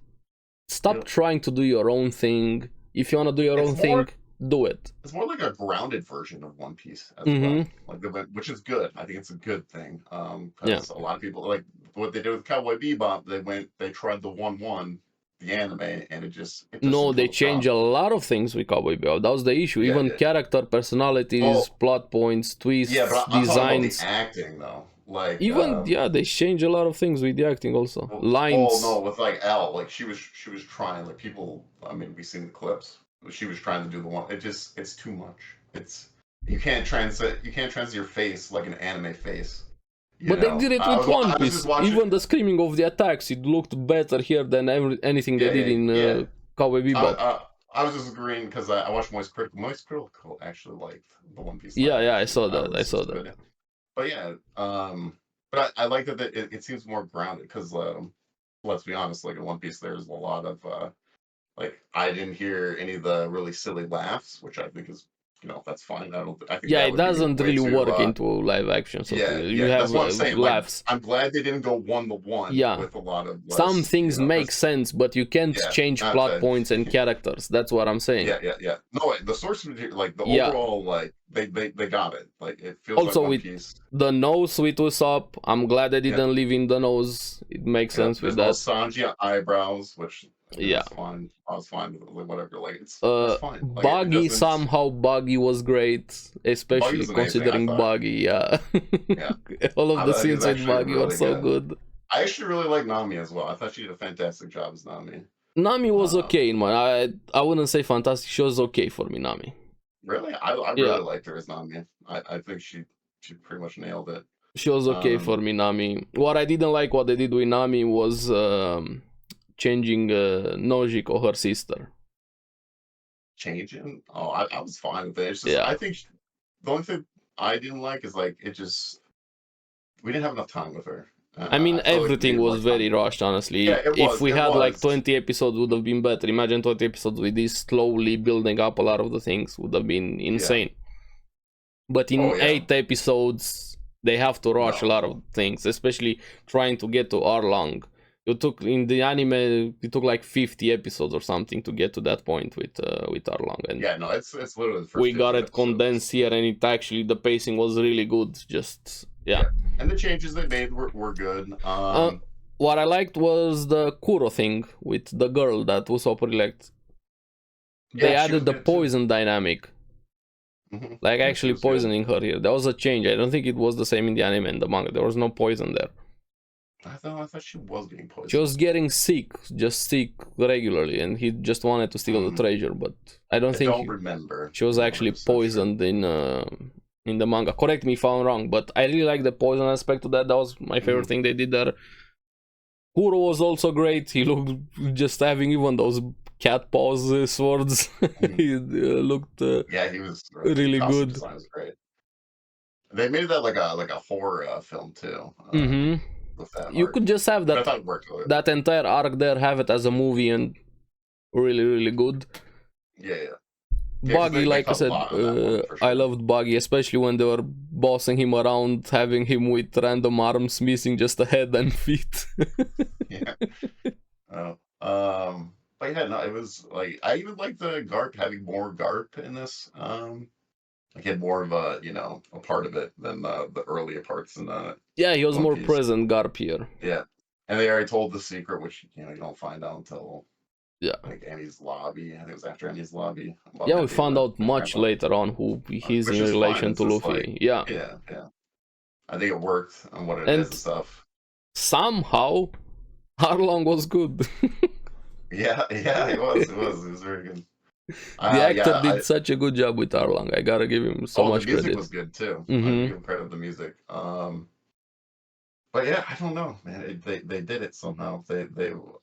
Stop trying to do your own thing. If you wanna do your own thing, do it. It's more like a grounded version of One Piece as well, like which is good. I think it's a good thing. Because a lot of people, like what they did with Cowboy Bebop, they tried the 1-1, the anime, and it just no, they changed a lot of things with Cowboy Bebop. That was the issue. Even character personalities, plot points, twists, but designs. The acting though. Like even they changed a lot of things with the acting also. Lines. Oh no, with like Elle, like she was trying, like people. I mean, we've seen the clips. She was trying to do the one. It's too much. You can't translate your face like an anime face. But they did it with One Piece. Even the screaming of the attacks, it looked better here than anything they did in Cowboy Bebop. I was just agreeing because I watched Moist Critical. Moist Critical actually liked the One Piece. Yeah, I saw that. I saw that. But yeah, But I like that it seems more grounded because let's be honest, like in One Piece, there's a lot of like I didn't hear any of the really silly laughs, which I think is that's fine. I think Yeah, that it would be doesn't way really too work into live action, so yeah, you yeah. have That's what I'm saying. Like laughs. I'm glad they didn't go 1-to-1 Yeah, with a lot of some less, things make 'cause sense, but you can't yeah, change not plot to points and characters. That's what I'm saying. yeah, yeah, yeah. No, the source material, like the Yeah. overall, like they got it. Like it feels like Also One with Piece. the nose with Usopp, I'm glad they Yeah, didn't leave in the nose. It makes yeah. sense with There's no that. Sanji eyebrows, which Yeah. is fine. I was fine with it, like, whatever. Like it's fine. Like it Buggy, doesn't. somehow Buggy was great, Buggy especially was amazing. I considering thought. Buggy. Yeah. Yeah, All of I the thought he scenes was with actually Buggy were really so good. good. I actually really like Nami as well. I thought she did a fantastic job as Nami. Nami was Um, okay, man. I wouldn't say fantastic. She was okay for me, Nami. really, I Yeah, really liked her as Nami. I think she pretty much nailed it. she was okay for Um, me, Nami. What I didn't like, what they did with Nami was changing Nojiko, her sister. changing. Oh, I was fine with it. It's just Yeah. I think the only thing I didn't like is like we didn't have enough time with her. I mean, I felt like we everything needed more was very time. rushed, honestly. Yeah, it If was. we It had like was. 20 episodes, would have been better. Imagine 20 episodes with this slowly building up a lot of the things would have been Yeah. insane. But Oh in yeah. 8 episodes, they have to rush a lot of No. things, especially trying to get to Arlong. You took in the anime, it took like 50 episodes or something to get to that point with Arlong, and Yeah, no, it's literally the first we got 15 it condensed episodes. here, and it actually the pacing was really good. Just yeah. Yeah. And the changes they made were good. What I liked was the Kuro thing with the girl that was super liked. They Yeah, she was added the good too. poison dynamic, like Yeah, she actually was good. poisoning her here. That was a change. I don't think it was the same in the anime and the manga. There was no poison there. I thought she was getting She was poisoned. getting sick, just sick regularly, and he just wanted to steal the treasure. But I don't I think don't remember. she was actually 100% sure. poisoned in the manga. Correct me if I'm wrong, but I really like the poison aspect to that. That was my favorite thing they did there. Kuro was also great. He looked just having even those cat paws swords. He looked Yeah, he was really costume good. design was great. They made that like a horror film too. With that You arc, could just have which I thought worked with it. that entire arc there, have it as a movie, and really good. Yeah, yeah. Buggy, they like I cut a said, lot on that one, for I sure. loved Buggy, especially when they were bossing him around, having him with random arms, missing just a head and feet. Yeah. But yeah, no, it was like I even like the Garp having more Garp in this. Like he had more of a a part of it than the earlier parts in Yeah, he was One more Piece. present, Garp here. Yeah, and they already told the secret, which you don't find out until Yeah. like Annie's lobby. I think it was after Annie's lobby. About Yeah, we that being found out the much grandpa, later on who he's which in is fine. relation It's to just like Luffy. Yeah. yeah, yeah. I think it worked on what it is and And stuff. somehow, Arlong was good. Yeah, yeah, it was very good. The actor Yeah, did such a good job with Arlong. I gotta give him so the much music credit. was good too. I Mm-hmm. give him credit for the music. But yeah, I don't know, man. They did it somehow. They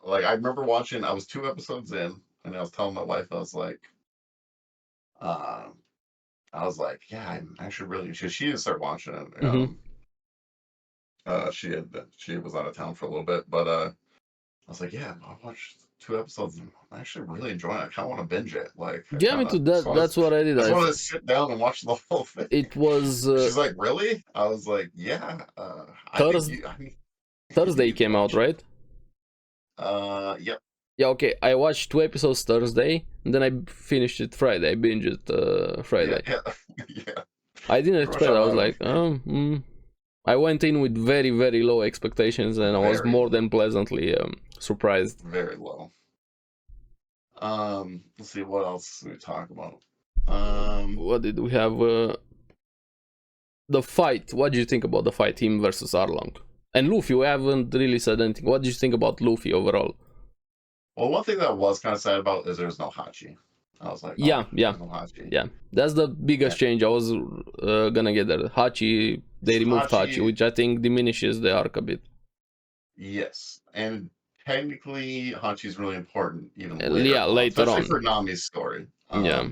like I remember watching. I was 2 episodes in, and I was telling my wife, um, yeah, I'm actually really. She didn't start watching it. Mm-hmm. She was out of town for a little bit, but I was like, yeah, I watched 2 episodes. And I'm actually really enjoying it. I kind of want to binge it. Like, I Yeah, me kind too. of just want That's what I did. I just want to sit down and watch the whole thing. It was She's like, really? I was like, yeah. I think Thursday. you. I mean, you Thursday need to came out, watch it. right? Yep. Yeah, okay. I watched 2 episodes Thursday, and then I finished it Friday. I binged it Friday. Yeah, yeah. I didn't Pretty much expect. I was how like, I went in with very low expectations, and I was very, more than pleasantly surprised. very low. Let's see what else we talk about. What did we have? The fight. What did you think about the fight, him versus Arlong? And Luffy, we haven't really said anything. What did you think about Luffy overall? Well, one thing that I was kind of sad about is there's no Hachi. I was like, Yeah, there's no Hachi. yeah. That's the biggest change. I was gonna get there. Hachi, they removed Hachi, which I think diminishes the arc a bit. Yes, and technically Hachi's really important even Yeah, later especially on. for Nami's story. Yeah.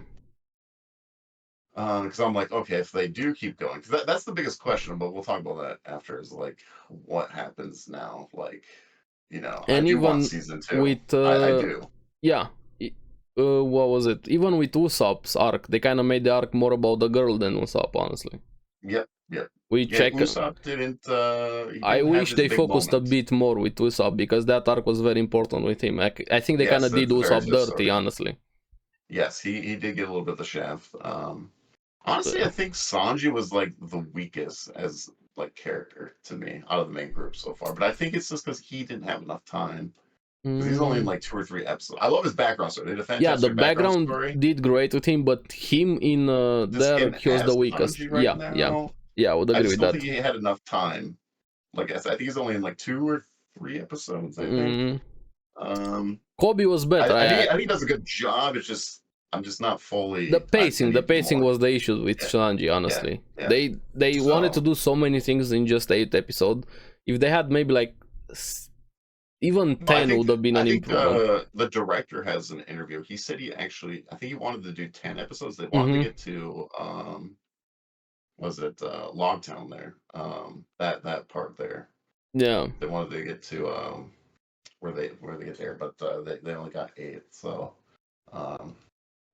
because I'm like, okay, if they do keep going, because that's the biggest question, but we'll talk about that after. Is like, what happens now? Like, I And do want even season 2. with I do. yeah, what was it? Even with Usopp's arc, they kind of made the arc more about the girl than Usopp, honestly. Yep, yep. We Yeah, check. Usopp didn't. He I didn't have wish his they big focused a moment. bit more with Usopp, because that arc was very important with him. I think they kind Yes, of did that's a very Usopp good dirty, story. honestly. Yes, he did get a little bit of the shaft. Honestly, I think Sanji was like the weakest as like character to me out of the main group so far. But I think it's just because he didn't have enough time. Because he's only in like 2 or 3 episodes. I love his background story. They did a Yeah, the fantastic background background story. did great with him, but him in Just there, him he was the as weakest. Sanji right Yeah, yeah, now, yeah. I would I agree just with don't think that. he had enough time. Like I said, I think he's only in like 2 or 3 episodes. I think. Um, Kobe was better. I think he does a good job. It's just I'm just not The fully. I pacing, the need pacing more. was the issue with Yeah, Shanji, yeah, honestly. yeah. They wanted to So do so many things in just 8 episodes. If they had maybe like even no, 10 would have been I an think improvement. the director has an interview. He said I think he wanted to do 10 episodes. They wanted to Mm-hmm. get to was it Logtown there? That part there. Yeah. They wanted to get to where they get there, but they only got 8. So um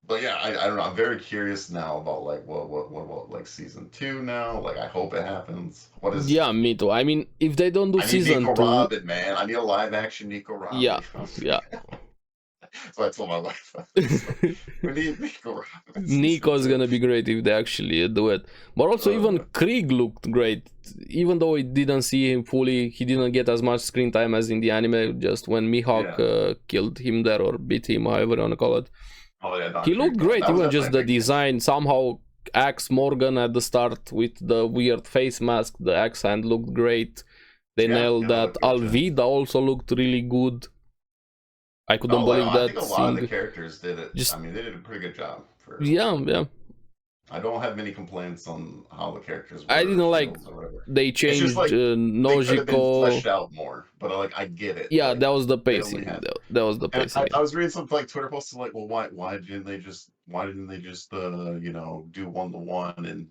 but yeah, I don't know. I'm very curious now about like what about like season 2 now? Like I hope it happens. What is Yeah, me too. I mean, if they don't do I need season Nico 2, Robin, man. I need a live action Nico yeah, Robin. yeah. So I told my wife, we need Nico Robin season Nico's 2. gonna be great if they actually do it. But also, even Krieg looked great. Even though we didn't see him fully, he didn't get as much screen time as in the anime, just when Mihawk killed him there, or beat him, however you want to call it. Oh yeah, He looked great, that was even just definitely the a big hit. design. Somehow, Axe Morgan at the start with the weird face mask, the axe hand looked great. They nailed that. Alvida also looked really good. I couldn't believe I think that a lot of the scene. characters did it. Just I mean, they did a pretty good job for. yeah. I don't have many complaints on how the characters I were, didn't like feels or whatever. they It's just changed like they could have been Nojiko. fleshed out more, but like I get it. Yeah, Like that was the they only pacing. had, That was the and pacing. I was reading some like Twitter posts like, well, why didn't they just do 1-to-1 and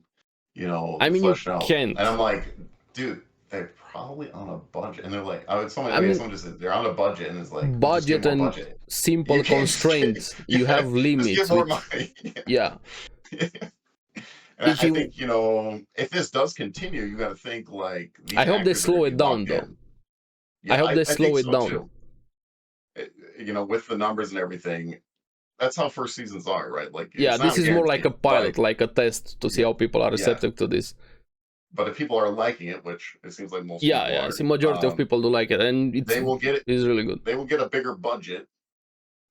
I mean, you flesh out? can't. And I'm like, dude, they're probably on a budget, and they're like, I mean, someone just said they're on a budget, and it's like, well, just give budget more and budget. simple You can't just constraints. yeah, You have just give limits more with. money. Yeah. And If I you, think, if this does continue, you got to think like these I hope they actors are going slow to it be down locked though. in. I Yeah, hope they I slow think it so down. too. With the numbers and everything, that's how first seasons are, right? Like, Yeah, it's not this a is more like guarantee, a pilot, but like a test to see yeah, how people are yeah. receptive to this. But if people are liking it, which it seems like most Yeah, people yeah. are, See, majority of people do like it, and they will get it. it's really good. They will get a bigger budget,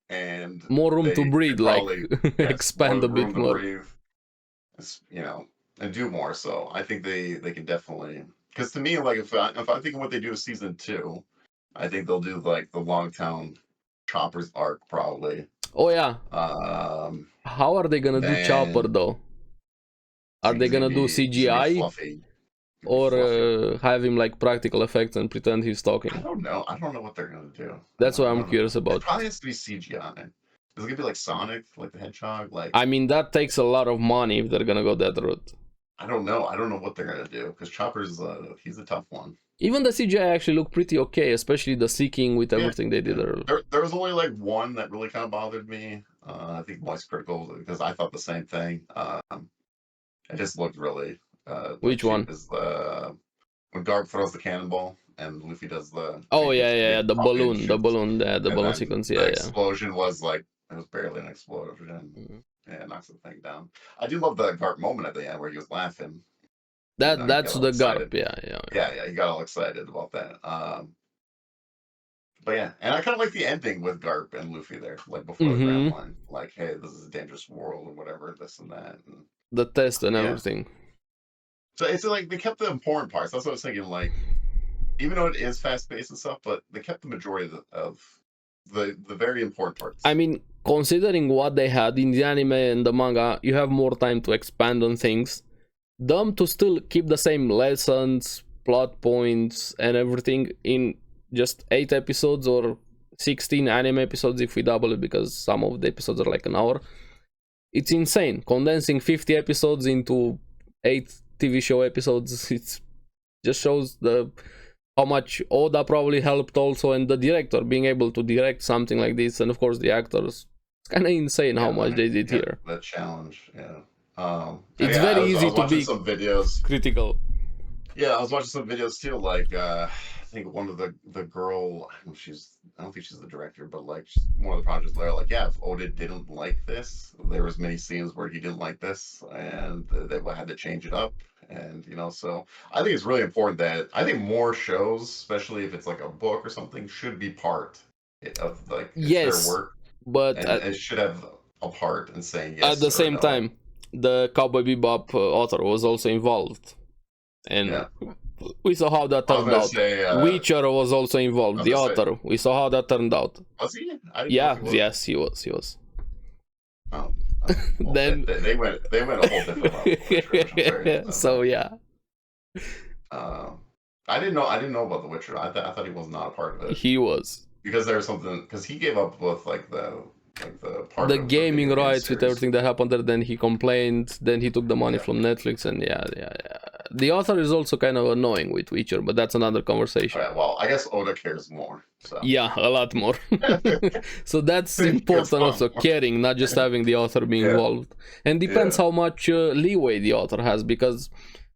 and More room to breathe, like probably expand more a bit room to more. breathe, and do more. So I think they can definitely. Because to me, like if I'm thinking what they do with season 2, I think they'll do like the Longtown Chopper's arc probably. Oh yeah. How are they gonna do Chopper Then though? I Are think they gonna do he's gonna be CGI fluffy. or have him like practical effects and pretend he's talking? I don't know. I don't know what they're gonna do. That's what I I'm don't know. curious It about. probably has to be CGI. Is it gonna be like Sonic, like the Hedgehog? Like I mean, that takes a lot of money if they're gonna go that route. I don't know. I don't know what they're gonna do because Chopper's he's a tough one. Even the CGI actually looked pretty okay, especially the seeking with everything they did earlier. There was only like one that really kind of bothered me. I think Moist Critical because I thought the same thing. It just looked really Which cheap. one? Is when Garp throws the cannonball and Luffy does the Oh big, yeah, big the pop in balloon, shoots, the and balloon then sequence. the Yeah, explosion was like it was barely an explosion. yeah. Yeah, it knocks the thing down. I do love the Garp moment at the end where he was laughing. He That's got all the excited. Garp. Yeah. Yeah, he got all excited about that. But yeah, and I kind of like the ending with Garp and Luffy there, like before the Grand Line. Like, hey, this is a dangerous world or whatever, this and that. And, the test and everything. So it's like they kept the important parts. That's what I was thinking. Like, even though it is fast paced and stuff, but they kept the majority of the very important parts. I mean, considering what they had in the anime and the manga, you have more time to expand on things. Them to still keep the same lessons, plot points, and everything in just 8 episodes or 16 anime episodes if we double it, because some of the episodes are like an hour. it's insane. Condensing 50 episodes into 8 TV show episodes, it's just shows the how much Oda probably helped also, and the director being able to direct something like this, and of course the actors. It's kind of insane how much they did here. That challenge, yeah. It's yeah, very I easy was to watching be some videos. critical. Yeah, I was watching some videos too. Like, I think one of the girl, I don't think she's the director, but like one of the projects, they're like, yeah, if Oda didn't like this, there was many scenes where he didn't like this, and they had to change it up. And so I think it's really important that I think more shows, especially if it's like a book or something, should be part of like it's their Yes, work, but and it should have a part in saying at yes the or same no. time, the Cowboy Bebop author was also involved, and Yeah. we saw how that turned out. Witcher was also involved, the author. We saw how that turned out. Was he? Yeah, yes, he was. Oh, well, then they went a whole different level. So yeah. I didn't know about The Witcher. I thought he was not a part of it. He was, because there's something, because he gave up with like the part the of gaming the rights with everything that happened there. Then he complained. Then he took the money from Netflix, and yeah. The author is also kind of annoying with Witcher, but that's another conversation. Right, well, I guess Oda cares more. So. Yeah, a lot more. So that's important also, caring, not just having the author be involved. And depends how much leeway the author has, because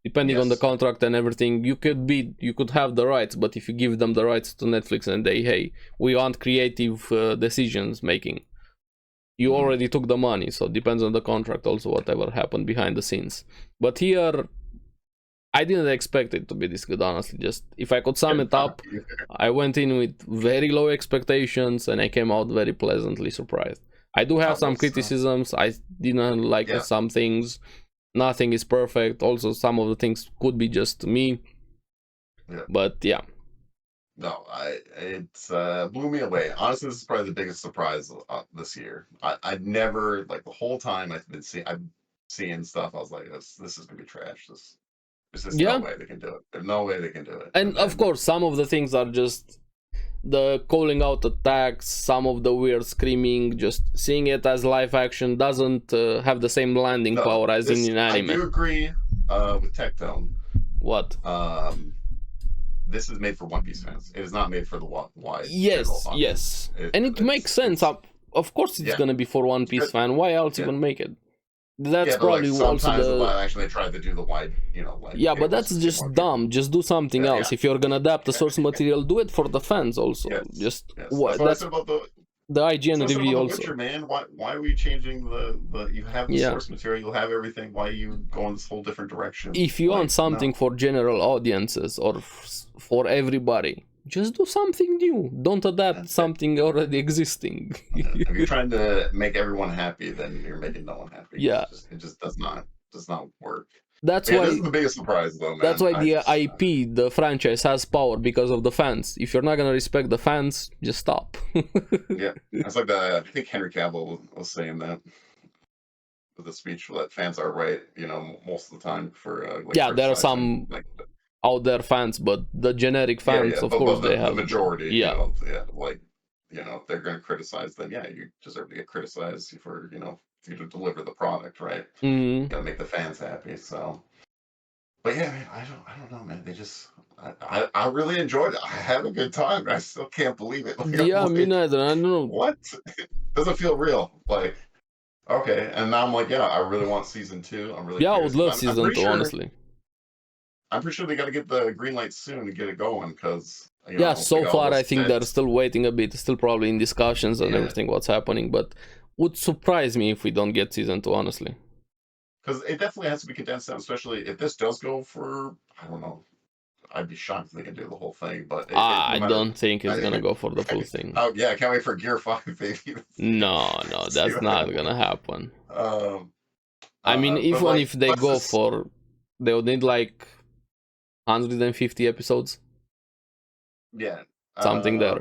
depending on the contract and everything, you could have the rights, but if you give them the rights to Netflix and hey, we want creative decisions making, you already took the money. So it depends on the contract also, whatever happened behind the scenes. But here, I didn't expect it to be this good, honestly. Just if I could sum it up, I went in with very low expectations and I came out very pleasantly surprised. I do have some criticisms. I didn't like some things. Nothing is perfect. Also, some of the things could be just me. But yeah. No, it blew me away. Honestly, this is probably the biggest surprise this year. I'd never, like, the whole time I'm seeing stuff, I was like, this is gonna be trash. There's just no way they can do it. There's no way they can do it. And of course, some of the things are just the calling out attacks, some of the weird screaming, just seeing it as live action doesn't have the same landing power as in anime. I do agree with Tectone. What? This is made for One Piece fans. It is not made for the wide. Yes. And it makes sense. Of course it's gonna be for One Piece fan. Why else even make it? That's probably like, also actually tried to do the wide, yeah, but that's just dumb. Just do something else. If you're gonna adapt the source material, do it for the fans also. Just what? That's about the IGN review also. Witcher, man. Why are we changing the? You have the source material. You have everything. Why are you going this whole different direction? If you want something for general audiences or for everybody, just do something new. Don't adapt something already existing. If you're trying to make everyone happy, then you're making no one happy. Yeah, it just does not work. That's why this is the biggest surprise, though, man. That's why the IP, the franchise, has power because of the fans. If you're not gonna respect the fans, just stop. Yeah, it's like I think Henry Cavill was saying that with the speech that fans are right, most of the time for. There are some out there fans, but the generic fans, of course, they have the majority. If they're going to criticize, then you deserve to get criticized for if you deliver the product right. You gotta make the fans happy. So, but yeah, man, I don't know, man. They just I really enjoyed it. I had a good time. I still can't believe it. Me neither. I don't know what. Doesn't feel real. Like, okay, and now I'm like, I really want season 2. I'm really I would love season 2, honestly. I'm pretty sure they got to get the green light soon to get it going, because so far I think they're still waiting a bit, still probably in discussions and everything what's happening, but would surprise me if we don't get season 2, honestly. Because it definitely has to be condensed down, especially if this does go for, I don't know, I'd be shocked if they can do the whole thing, but I don't think it's gonna go for the full thing. Oh yeah, I can't wait for Gear 5, baby. No, that's not gonna happen. I mean, even if they go for, they would need like 150 episodes. Yeah. Something there.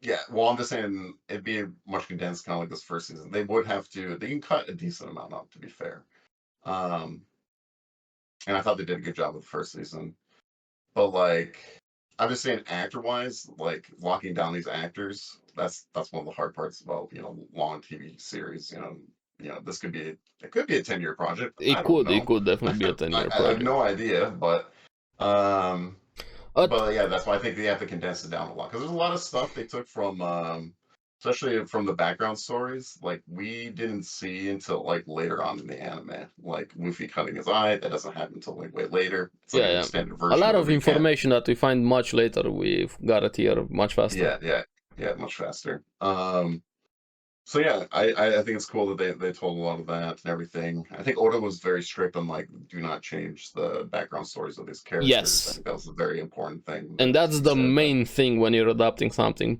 Yeah, well, I'm just saying it'd be much condensed, kind of like this first season. They would have to. They can cut a decent amount up, to be fair. And I thought they did a good job with the first season. But like, I'm just saying, actor-wise, like locking down these actors, that's one of the hard parts about long TV series. this could be it could be a 10-year project. I It don't could, it know. could definitely be a 10-year I have project. no idea, um, But but yeah, that's why I think they have to condense it down a lot because there's a lot of stuff they took from, especially from the background stories. Like we didn't see until like later on in the anime, like Luffy cutting his eye. That doesn't happen until like way later. It's like yeah, an yeah, extended a version lot of the of recap. information that we find much later, we've got it here much faster. Yeah, much faster. So yeah, I think it's cool that they told a lot of that and everything. I think Oda was very strict on like do not change the background stories of these characters. I Yes, think that was a very important thing and that that's he the said that. main thing when you're adapting something.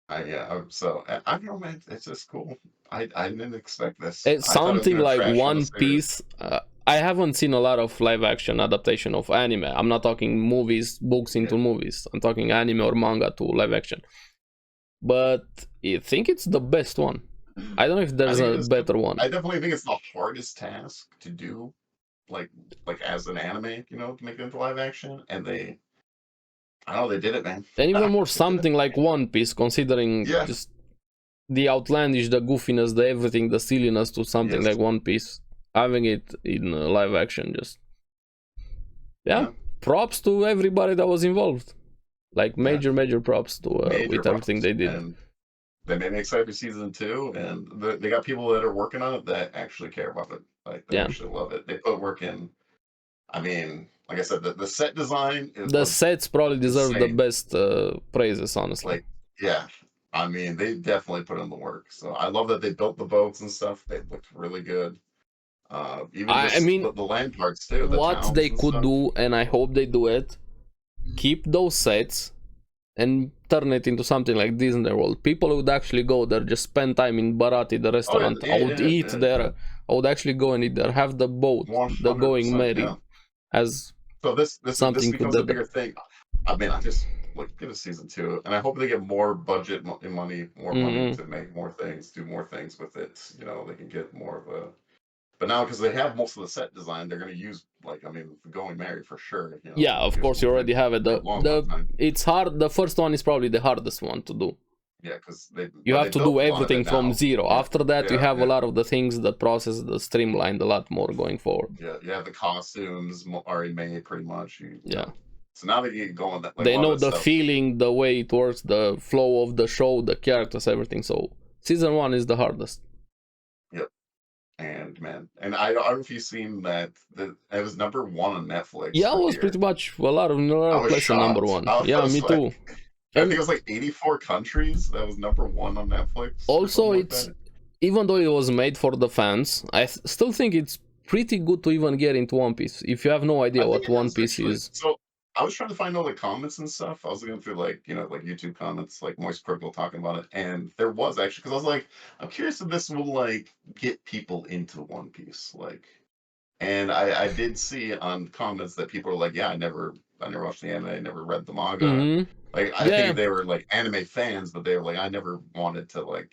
Yeah, so I don't know, man. It's just cool. I didn't expect this. It's I thought it was something gonna like trash on the One series. Piece. I haven't seen a lot of live action adaptation of anime. I'm not talking movies, books Yeah, into movies. I'm talking anime or manga to live action. But I think it's the best one. I don't know if I there's think it a is too. better one. I definitely think it's the hardest task to do, like as an anime, to make it into live action, and I don't know, they did it, man. And even more They did it. something like One Piece, considering Yeah. just the outlandish, the goofiness, the everything, the silliness to something Yes. like One Piece. Having it in live action, just yeah. Yeah. Props to everybody that was involved. Like Yeah. major props to Major with everything props, they did. and they made me excited for season two, and they got people that are working on it that actually care about it. Like they Yeah, actually love it. They put work in. I mean, like I said, the set design the was sets probably deserve the insane. best praises, honestly. Like, yeah, I mean, they definitely put in the work. So I love that they built the boats and stuff. They looked really good. Even I just mean, the land parts too, the what towns they and could stuff. do, and I hope they do it, keep those sets and turn it into something like Disney World. People would actually go there, just spend time in Barati, the Oh restaurant. I would eat there. I would actually go and eat there, have the boat, the going 100%. merry, Yeah. as So this something could becomes a do that. bigger thing. I mean, I just like give it season two, and I hope they get more budget and money, more money Mm-hmm. to make more things, do more things with it. They can get more of a. But now because they have most of the set design, they're going to use like I mean, the Going Merry for sure. Yeah, They've been of course you using it already have it. for a long time. It's hard. The first one is probably the hardest one to do. Yeah, because You have they to built do a lot of everything it from now. zero. Yeah, After that, you yeah, have a yeah. lot of the things that process the streamlined a lot more going forward. Yeah, you have the costumes already made pretty much. Yeah, So now they get going. Like a they lot of know that the stuff. feeling, the way it works, the flow of the show, the characters, everything. So season one is the hardest. Yep. And man, and I don't know if you've seen that it was #1 on Netflix Yeah, it for was here. pretty much a lot I of was places number shocked. one. I Yeah, was me like, too. I think And it was like 84 countries that was #1 on Netflix or also, something like it's that. even though it was made for the fans, I still think it's pretty good to even get into One Piece. If you have no idea I think what it One is Piece actually. is, So I was trying to find all the comments and stuff. I was looking through like like YouTube comments, like Moist Critical talking about it, and there was actually because I was like, I'm curious if this will like get people into One Piece, like. And I did see on comments that people were like, yeah, I never watched the anime, I never read the manga. mm-hmm. Like I Yeah, think they were like anime fans, but they were like, I never wanted to like,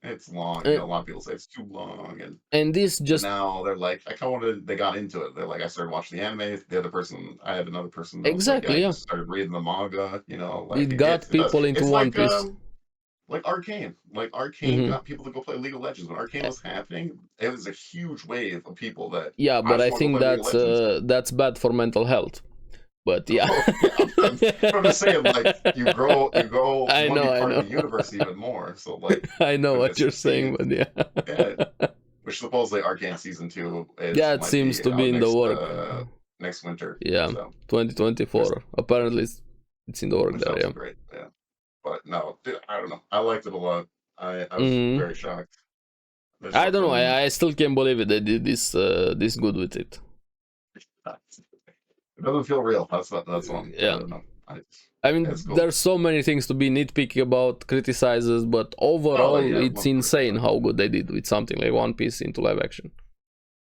it's long. and, A lot of people say it's too long, and this but just now they're like, I kind of wanted. They got into it. They're like, I started watching the anime. The other person, I had another person that was like, yeah, exactly, I yeah, just started reading the manga. Like it got it does. people into It's One Piece. like Arcane. Like Arcane Mm-hmm. got people to go play League of Legends. When Arcane was happening, it was a huge wave of people that Yeah, I but just I want to go think play League of Legends. that's bad for mental health. But yeah, Oh yeah, I'm just saying, like you grow, you want to be I part of know, the universe even more. So like I know when it what you're saying, succeeds, but yeah, yeah. Which supposedly Arcane season 2 yeah, is it might seems be to be out in the work. next winter. Yeah, So there's 2024. Apparently, it's in the work which there. sounds Yeah. great. Yeah, but no, dude, I don't know. I liked it a lot. I was Mm. very shocked. There's I don't know. something. I still can't believe it. They did this good with it. It doesn't feel real. That's one. I Yeah. don't know. I mean, It's cool. there's so many things to be nitpicky about, criticizes, but overall, yeah, it's 100%. insane how good they did with something like One Piece into live action.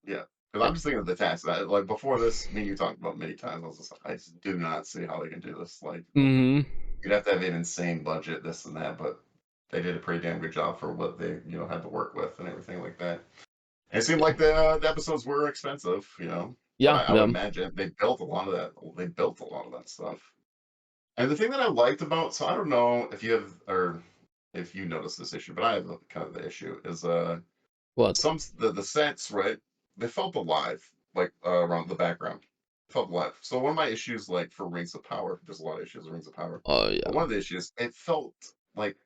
Yeah, because I'm just thinking of the task. Like before this, me and you talked about many times. I was just like, I just do not see how they can do this. Like Mm-hmm. you'd have to have an insane budget, this and that, but they did a pretty damn good job for what they had to work with and everything like that. And it seemed like the episodes were expensive, but Yeah, I would yeah. imagine they built a lot of that. They built a lot of that stuff. And the thing that I liked about, so I don't know if you have or if you notice this issue, but I have kind of the issue is What? The sets, right? They felt alive, like around the background. Felt alive. So one of my issues, like for Rings of Power, there's a lot of issues with Rings of Power. Oh But yeah. one of the issues, it felt like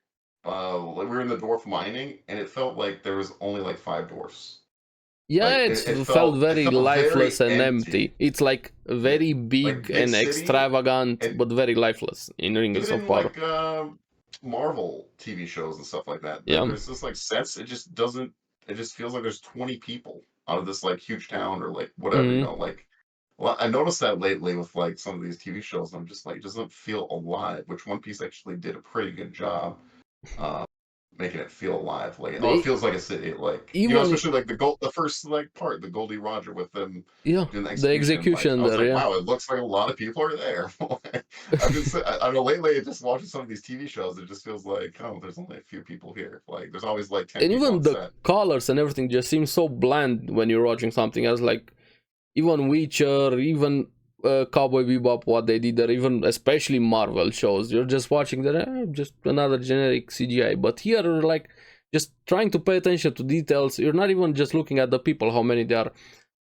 we were in the dwarf mining, and it felt like there was only like 5 dwarfs. Yeah, Like it felt it very felt lifeless very and empty. empty. It's like Yeah, very like big big and city, extravagant, and but very lifeless in Rings even of in Power. like Marvel TV shows and stuff like that, Yeah. there's this like sets. It just doesn't. It just feels like there's 20 people out of this like huge town or like whatever, Hmm. like. Well, I noticed that lately with like some of these TV shows. I'm just like, it doesn't feel alive. Which One Piece actually did a pretty good job. Um, Making it feel alive. Like, oh, it They feels like a city. Like, even especially like the first like part, the Goldie Roger with them yeah, doing the the execution. Like, execution I was there, like, yeah. wow, it looks like a lot of people are there. I don't know. Lately, just watching some of these TV shows, it just feels like, oh, there's only a few people here. Like, there's always like 10 And people even on the set. colors and everything just seems so bland when you're watching something else. Like even Witcher, even Cowboy Bebop, what they did there, even especially Marvel shows. You're just watching that, just another generic CGI. But here, you're like just trying to pay attention to details. You're not even just looking at the people, how many there are.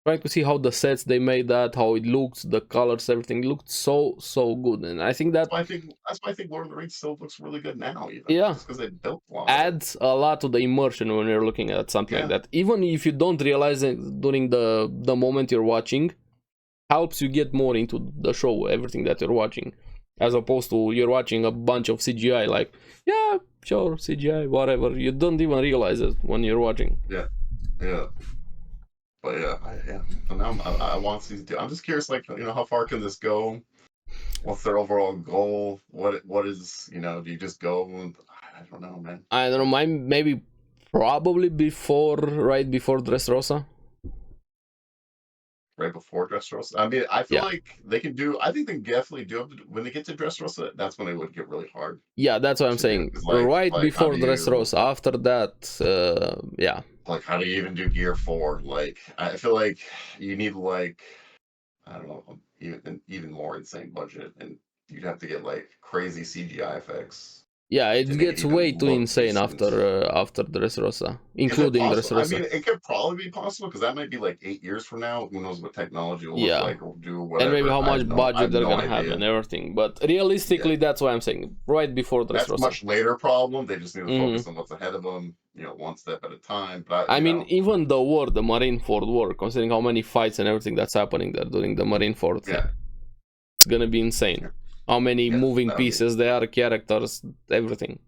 Trying to see how the sets they made that, how it looks, the colors, everything looked so good. And I think that That's why I think Lord of the Rings still looks really good now, even yeah, just because they built a lot of it. adds a lot to the immersion when you're looking at something like Yeah, that. Even if you don't realize it during the moment you're watching, helps you get more into the show, everything that you're watching, as opposed to you're watching a bunch of CGI. Like, yeah, sure, CGI, whatever. You don't even realize it when you're watching. yeah, yeah. But yeah, yeah. So now I want season two. I'm just curious, like, how far can this go? What's their overall goal? What is, do you just go? I don't know, man. I don't know, Like maybe probably right before Dressrosa. right before Dressrosa. I mean, I feel Yeah, like they can do. I think they definitely do have to, when they get to Dressrosa. That's when it would get really hard yeah, that's what I'm to do. saying. Because Right like how before do you Dressrosa. After that, yeah, how do you even do Gear 4? Like I feel like you need like I don't know, even more insane budget, and you'd have to get like crazy CGI effects yeah, it to make it gets even way too look insane decent. after Dressrosa, Is it including possible? I Dressrosa. mean, it could probably be possible because that might be like 8 years from now. Who knows what technology will look Yeah, like or do and maybe whatever. how much I budget have they're no gonna have idea. and everything. But Yeah, realistically, that's what I'm saying. Right before that's a Dressrosa. much later problem. They just need to Hmm. focus on what's ahead of them. One step at a time. But I mean, even the war, the Marineford war, considering how many fights and everything that's happening there during the Marineford, yeah, it's gonna be insane. yeah, How many yeah, moving that would be pieces there are, characters, everything.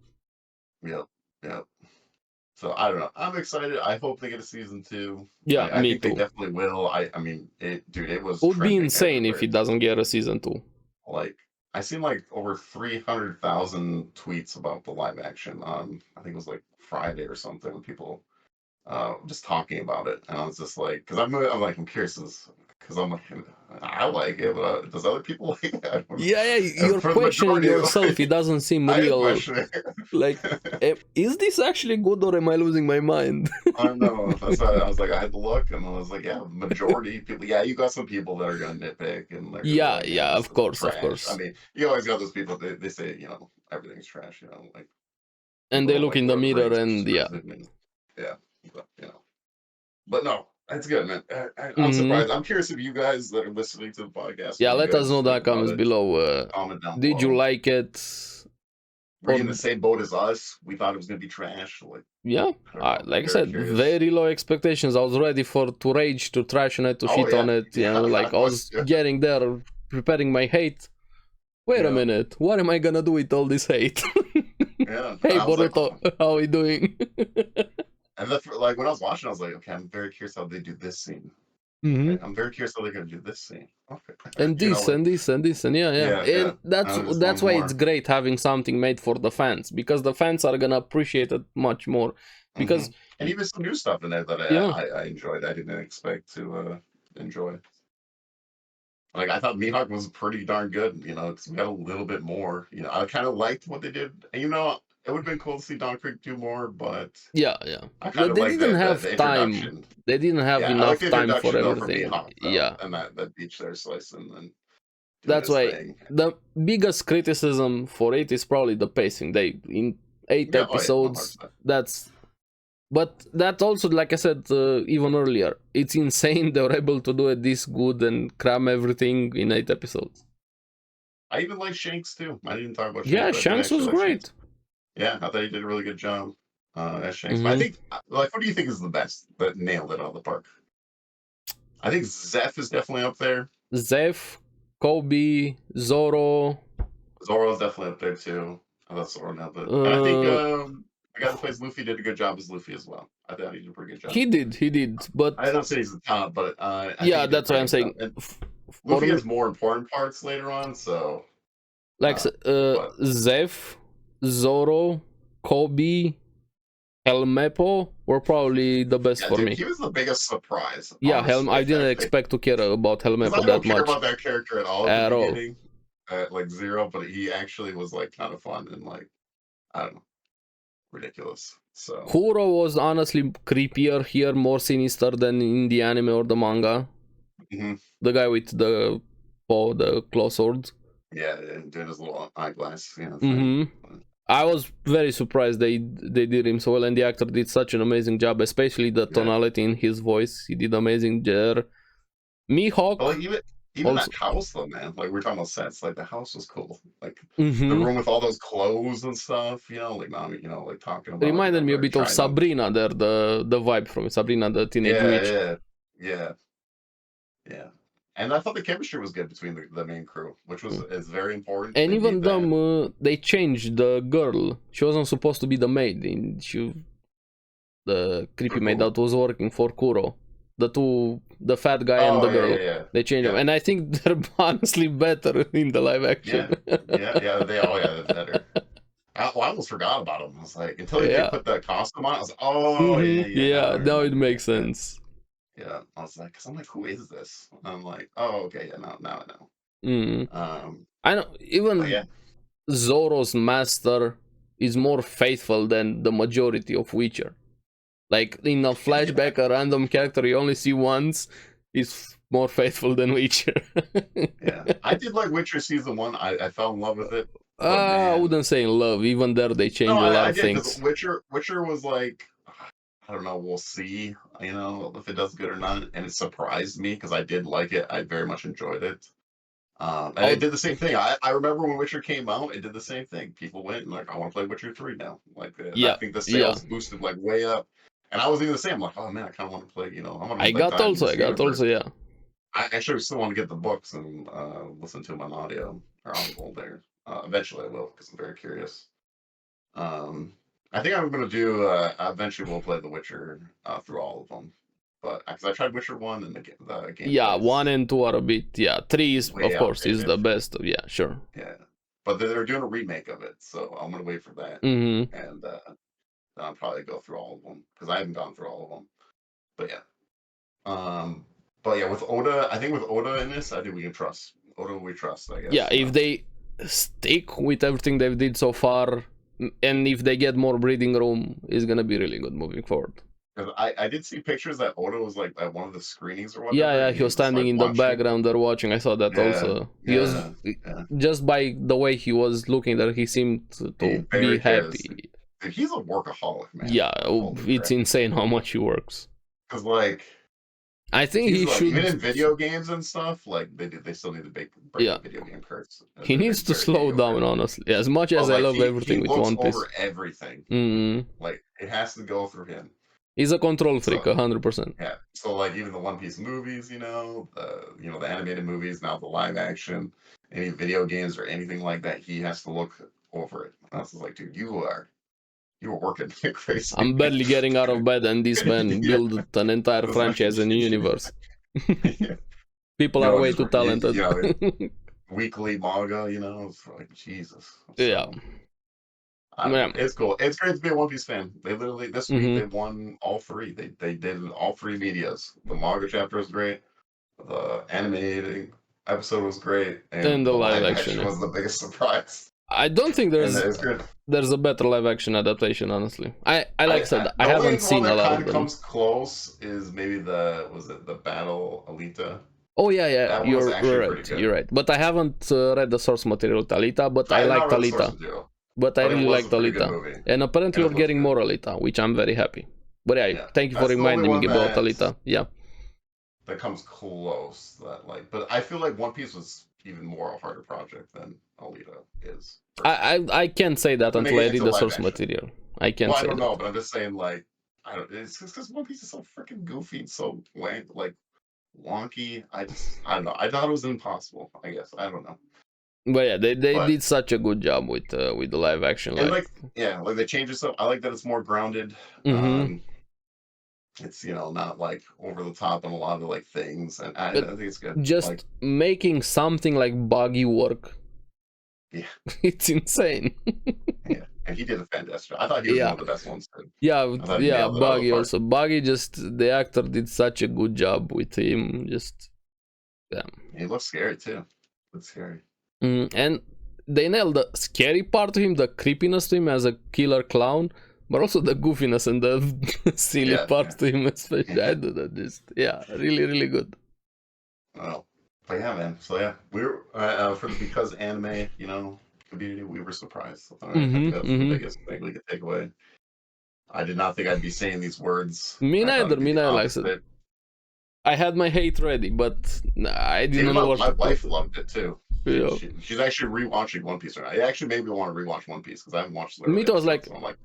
yeah, yeah. So I don't know. I'm excited. I hope they get a season two. Yeah, I me think they too. definitely will. I mean, dude, it was Would be trending insane if everywhere. it doesn't get a season 2. Like I seen like over 300,000 tweets about the live action on I think it was like Friday or something when people just talking about it, and I was just like, because I'm curious, because I'm like, I like it, but does other people like it? I don't know. Yeah, yeah, And you're for the questioning majority, yourself. It doesn't seem I am real. questioning. Like, is this actually good or am I losing my mind? I don't know. That's why I was like, I had to look, and I was like, yeah, majority people. Yeah, you got some people that are gonna nitpick, and they're gonna be Yeah, like, yeah, yeah, this of is course, of trash. I course. mean, you always got those people. They say, everything's trash. Like And people they don't look like in the Lord of the mirror Rings, which is and yeah. presuming, yeah, but But no, it's good, man. I'm Hmm. surprised. I'm curious if you guys that are listening to the podcast, Yeah, what you let us know guys think the about comments it. below. Comment down Did you below. like it? Were Or you in the same boat as us? We thought it was gonna be trash. Like, yeah, I don't know. like I Very said, curious. very low expectations. I was ready to rage, to trash on it, to Oh shit on yeah, it. yeah. Like I I was. was Yeah, getting there, preparing my hate. Wait a yeah, minute, what am I gonna do with all this hate? yeah. Hey I was like, Boruto, how are you doing? and like when I was watching, I was like, okay, I'm very curious how they do this scene. Hmm. Right? I'm very curious how they're gonna do this scene. Okay, And this like and this and this and yeah, yeah. yeah, yeah. And I was just that's going why it's more. great having something made for the fans, because the fans are gonna appreciate it much more. Hmm. Because And even some new stuff in there that yeah, I enjoyed. I didn't expect to enjoy. Like I thought Mihawk was pretty darn good. Because we got a little bit more. I kind of liked what they did. And, it would have been cool to see Don Creek do more, but yeah, yeah. I kind But of they like didn't the have time. introduction. They didn't have Yeah, I like the enough time for introduction though for everything. Mihawk though, Yeah, and that beach there slicing and doing that's his why thing. the biggest criticism for it is probably the pacing. They in eight Yeah, oh yeah, episodes. 100%. That's But that also, like I said even earlier, it's insane they were able to do it this good and cram everything in 8 episodes. I even like Shanks too. I didn't even talk about Shanks, Yeah, but I did Shanks was actually like Shanks. great. Yeah, I thought he did a really good job as Shanks. But I Mm-hmm. think, like, what do you think is the best that nailed it out of the park? I think Zeph is definitely up there. Zeph, Kobe, Zoro. Zoro's definitely up there too. I thought Zoro nailed it. And I think Uh, the guy that plays Luffy did a good job as Luffy as well. I thought he did a pretty good job. he did, but I don't say he's the top, but I think yeah, he did a that's what pretty I'm good job. saying. And For Luffy me, has more important parts later on, so like but Zeph, Zoro, Kobe, Helmepo were probably the best yeah, for dude, me. he was the biggest surprise, Yeah, I honestly. didn't expect to care about Because Helmepo I don't that care much about that character at all at at the all. beginning, like zero, but he actually was like kind of fun and like I don't know, ridiculous. So Kuro was honestly creepier here, more sinister than in the anime or the manga. mm-hmm. The guy with the claw sword. Yeah, and doing his little eyeglass thing. Mm-hmm. I was very surprised they did him so well, and the actor did such an amazing job, especially the Yeah. tonality in his voice. He did amazing there. Mihawk But like even also. that house though, man. Like we're talking about sets, like the house was cool. Like the Mm-hmm. room with all those clothes and stuff, like mommy, like talking about Reminded me a they're bit of trying out. Sabrina there, the vibe from Sabrina the Teenage Witch. Yeah. And I thought the chemistry was good between the main crew, which is very important. And They even need that. them, they changed the girl. She wasn't supposed to be the maid. The creepy maid that was working for Kuro. The fat guy and the girl. Yeah. They changed them, and I think they're honestly better in the live action. Yeah. They're better. I almost forgot about them. I was like, until they put the costume on, I was like, oh yeah. Now it makes Yeah. sense. Yeah, I was like, because I'm like, who is this? I'm like, oh, okay, yeah, now I know. I know. Even Zoro's master is more faithful than the majority of Witcher. Like in a flashback, a random character you only see once is more faithful than Witcher. Yeah, I did like Witcher season 1. I fell in love with it. I wouldn't say in love. Even there, they changed a lot of things. Witcher was like, I don't know. We'll see. If it does good or not. And it surprised me because I did like it. I very much enjoyed it. And it did the same thing. I remember when Witcher came out, it did the same thing. People went and like, I want to play Witcher 3 now. Like, I think the sales boosted like way up. And I was even the same. I'm like, oh man, I kind of want to play. I want to. I got also, yeah. I actually still want to get the books and listen to them on audio or audible there. Eventually I will because I'm very curious. I think I'm going to do, eventually we'll play The Witcher through all of them. But because I tried Witcher 1 and the game. Yeah, 1 and 2 are a bit, 3 is, of course, is the best. Yeah, sure. Yeah. But they're doing a remake of it, so I'm going to wait for that. Mm-hmm. And then I'll probably go through all of them because I haven't gone through all of them. But yeah. With Oda, I think with Oda in this, I think we can trust. Oda we trust, I guess. Yeah, if they stick with everything they've did so far, and if they get more breathing room, it's gonna be really good moving forward. Because I did see pictures that Oda was like at one of the screenings or whatever. Yeah, he was standing in the background there watching. I saw that also. He was just by the way he was looking there, he seemed to be happy. Dude, he's a workaholic, man. Yeah, it's insane how much he works. Because like, I think he should. Even in video games and stuff, like they still need to break video game curves. He needs to slow down, honestly. As much as I love everything with One Piece. Over everything. Like it has to go through him. He's a control freak, 100%. Yeah. So like even the One Piece movies, the animated movies, now the live action, any video games or anything like that, he has to look over it. I was like, dude, you were working like crazy. I'm barely getting out of bed, and this man built an entire franchise and universe. People are way too talented. Weekly manga, it's like Jesus. Yeah. It's cool. It's great to be a One Piece fan. They literally this week they won all 3. They did all 3 medias. The manga chapter was great. The animated episode was great, and the live action was the biggest surprise. I don't think there's a better live action adaptation, honestly. I said I haven't seen a lot of them. Comes close is maybe the Battle Alita. Oh yeah, you're right. You're right. But I haven't read the source material to Alita, but I liked Alita. But I really liked Alita. And apparently you're getting more Alita, which I'm very happy. But yeah, thank you for That's the only reminding me one about Alita. Yeah. that comes close. That like, but I feel like One Piece was even more a harder project than Alita is. I can't say that When they until I get read into the live source action. material. I can't Well, I say don't that. know, but I'm just saying like I don't. It's because One Piece is so freaking goofy and so like wonky. I don't know. I thought it was impossible. I guess I don't know. But yeah, they But did such a good job with the live action. and Like, like they change it so I like that it's more grounded. mm-hmm. It's not like over the top on a lot of like things, and I But think it's good. just Like making something like Buggy work, yeah, it's insane. yeah, and he did a fantastic job. I thought he was Yeah. one of the best ones too. Yeah, I thought he yeah, nailed it out of the Buggy park. also. Buggy just the actor did such a good job with him. Just yeah. He looks scary too. Looks scary. And they nailed the scary part to him, the creepiness to him as a killer clown, but also the goofiness and the silly Yeah, parts yeah. to him, especially. I do that. Just yeah, really, really good. Oh, but yeah, man. So yeah, we were for the because anime, community, we were surprised. So, I think that's the biggest thing we could take away. I did not think I'd be saying these words. Me I thought neither. it'd be Me the neither. Like I said, opposite. I had my hate ready, but I didn't Even know what my to wife put. loved it too. Yeah. She's actually rewatching One Piece right now. It actually made me want to rewatch One Piece because I haven't watched the Me early too. I was episodes. like, So I'm like,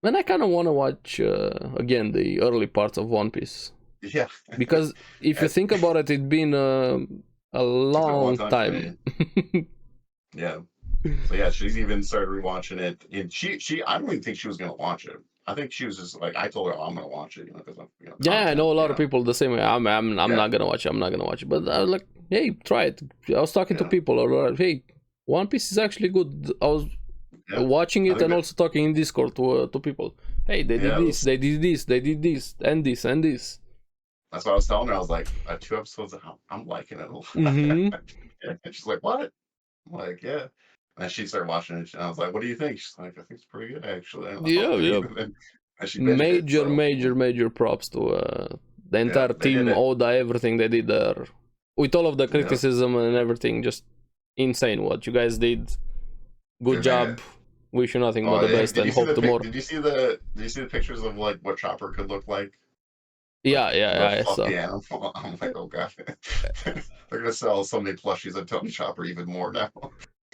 man, I kind of want to watch again the early parts of One Piece, yeah. because if you think about it, it's been a It's been a long long time for time. me. Yeah. So yeah, she's even started rewatching it, and I don't even think she was gonna watch it. I think she was just like, I told her, I'm gonna watch it, because I'm, Yeah, I know content, a lot of people the same way. I'm Yeah. not gonna watch it. I'm not gonna watch it. But I was like, hey, try it. I was talking to Yeah. people, or like, hey, One Piece is actually good. I was Yeah. watching I it think and that- also talking in Discord to people. Hey, they did Yeah, this, they did this, they did this, and this, and this. That's what I was telling her. I was like, 2 episodes, I'm liking it a lot. Mm-hmm. And she's like, what? I'm like, yeah. And she started watching it, and I was like, what do you think? She's like, I think it's pretty good, actually. And I was Yeah, like, yeah. and she binged it. Major, So, major props to the entire they did team, it. Oda, everything they did there. With all of the Yeah. criticism and everything, just insane what you guys did. Good Dude, job. man. Wish you nothing but the Hey, best and hope tomorrow. Did you see the pictures of like what Chopper could look like? Yeah, The I saw. fluffy animal. I'm like, oh god. They're gonna sell so many plushies of Tony Chopper even more now.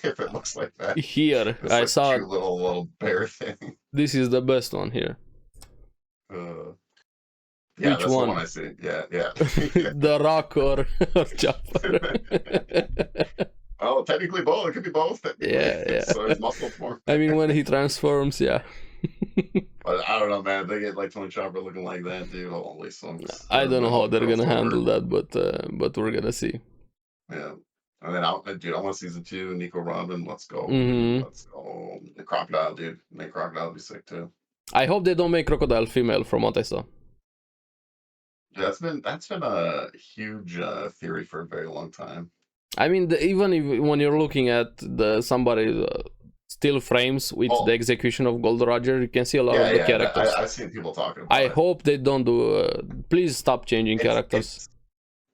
If it looks like that. Here, It's I like saw cute little bear thing. this is the best one here. Yeah, Which that's one? the one I see. Yeah. The Rock or Chopper? Oh, technically both. It could be both. Yeah. So his muscle form. I mean, when he transforms, yeah. But I don't know, man. If they get like Tony Chopper looking like that, dude, holy smokes. I don't know how they're gonna crossover. handle that, but we're gonna see. Yeah. And then I want season 2, Nico Robin. Let's go. Mhm. Let's go. The Crocodile, dude. Make Crocodile be sick too. I hope they don't make Crocodile female, from what I saw. Yeah, that's been a huge theory for a very long time. I mean, even if, when you're looking at somebody still frames with the execution of Gold Roger, you can see a lot of the characters. I've seen people talking about I it. hope they don't do. Please stop changing characters.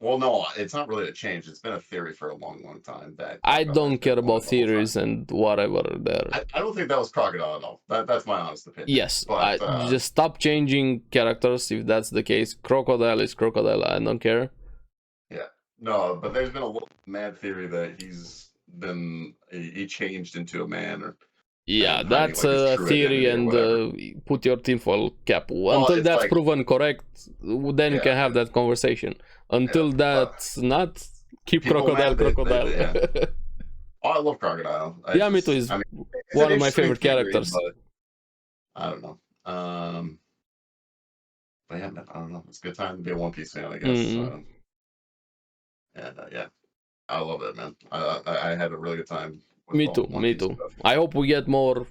Well, no, it's not really a change. It's been a theory for a long, long time. That I don't care about theories and whatever there. I don't think that was Crocodile at all. That's my honest opinion. Yes, but just stop changing characters if that's the case. Crocodile is Crocodile. I don't care. Yeah, no, but there's been a little mad theory that he changed into a man, or yeah, that's a theory, and put your tinfoil cap. Until that's like, proven correct, then you can have that conversation. Until that's not, keep Crocodile. Oh, I love Crocodile. Yeah, me too. He's one of my favorite characters. I don't know. But yeah, I don't know. It's a good time to be a One Piece fan, I guess. And yeah, I love it, man. I had a really good time. Me too. Stuff. I hope we get more.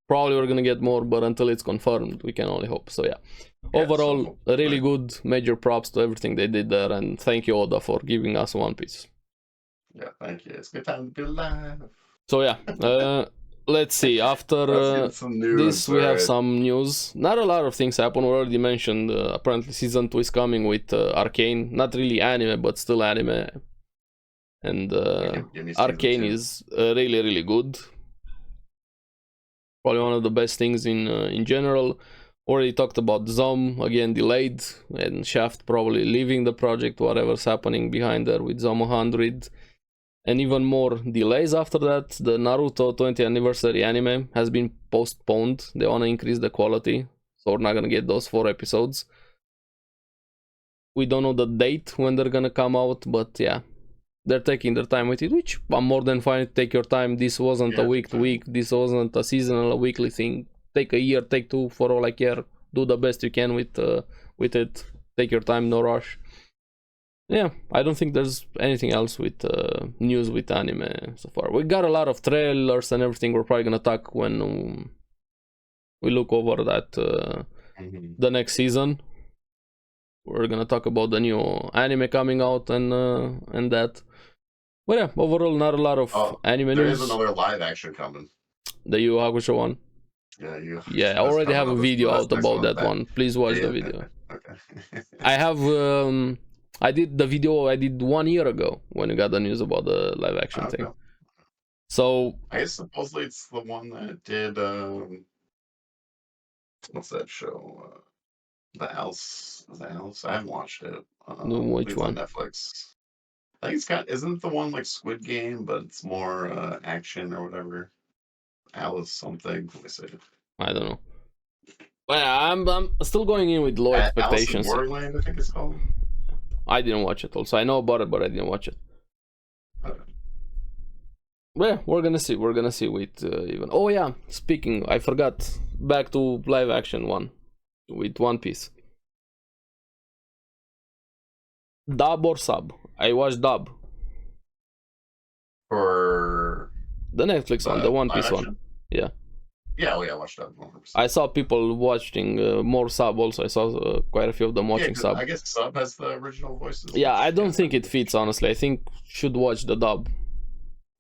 Probably we're gonna get more, but until it's confirmed, we can only hope. So yeah, overall, really good. Major props to everything they did there, and thank you, Oda, for giving us One Piece. Yeah, thank you. It's a good time to be alive. So yeah, let's see. After this, we have some news. Not a lot of things happen. We already mentioned. Apparently, season 2 is coming with Arcane. Not really anime, but still anime. And Arcane is really, really good. Probably one of the best things in general. Already talked about Zom, again delayed, and Shaft probably leaving the project, whatever's happening behind there with Zom 100. And even more delays after that. The Naruto 20th anniversary anime has been postponed. They want to increase the quality, so we're not going to get those 4 episodes. We don't know the date when they're going to come out, but yeah, they're taking their time with it, which I'm more than fine to take your time. This wasn't a week to week, this wasn't a seasonal, a weekly thing. Take a year, take 2, for all I care. Do the best you can with it. Take your time, no rush. Yeah, I don't think there's anything else with news with anime so far. We got a lot of trailers and everything. We're probably gonna talk when we look over that the next season. We're gonna talk about the new anime coming out and that. But yeah, overall, not a lot of anime news. There is another live action coming. The Yu Hakusho one. Yeah, I already have a video out about that one. Please watch the video. Okay. I have I did the video I did 1 year ago when we got the news about the live action thing. So I guess supposedly it's the one that did what's that show? The Alice. I haven't watched it. which one? On Netflix. I think isn't the one like Squid Game, but it's more action or whatever. Alice something. Let me see. I don't know. Well, I'm still going in with low expectations. Alice in Borderland, I think it's called. I didn't watch it also. I know about it, but I didn't watch it. Well, we're gonna see. We're gonna see with even. Oh yeah, speaking, I forgot. Back to live action one with One Piece. Dub or sub? I watched dub. For the Netflix one, the One Piece one. Yeah. Yeah, I watched that 100%. I saw people watching more sub also. I saw quite a few of them watching sub. I guess sub has the original voices. Yeah, I don't think it fits, honestly. I think should watch the dub.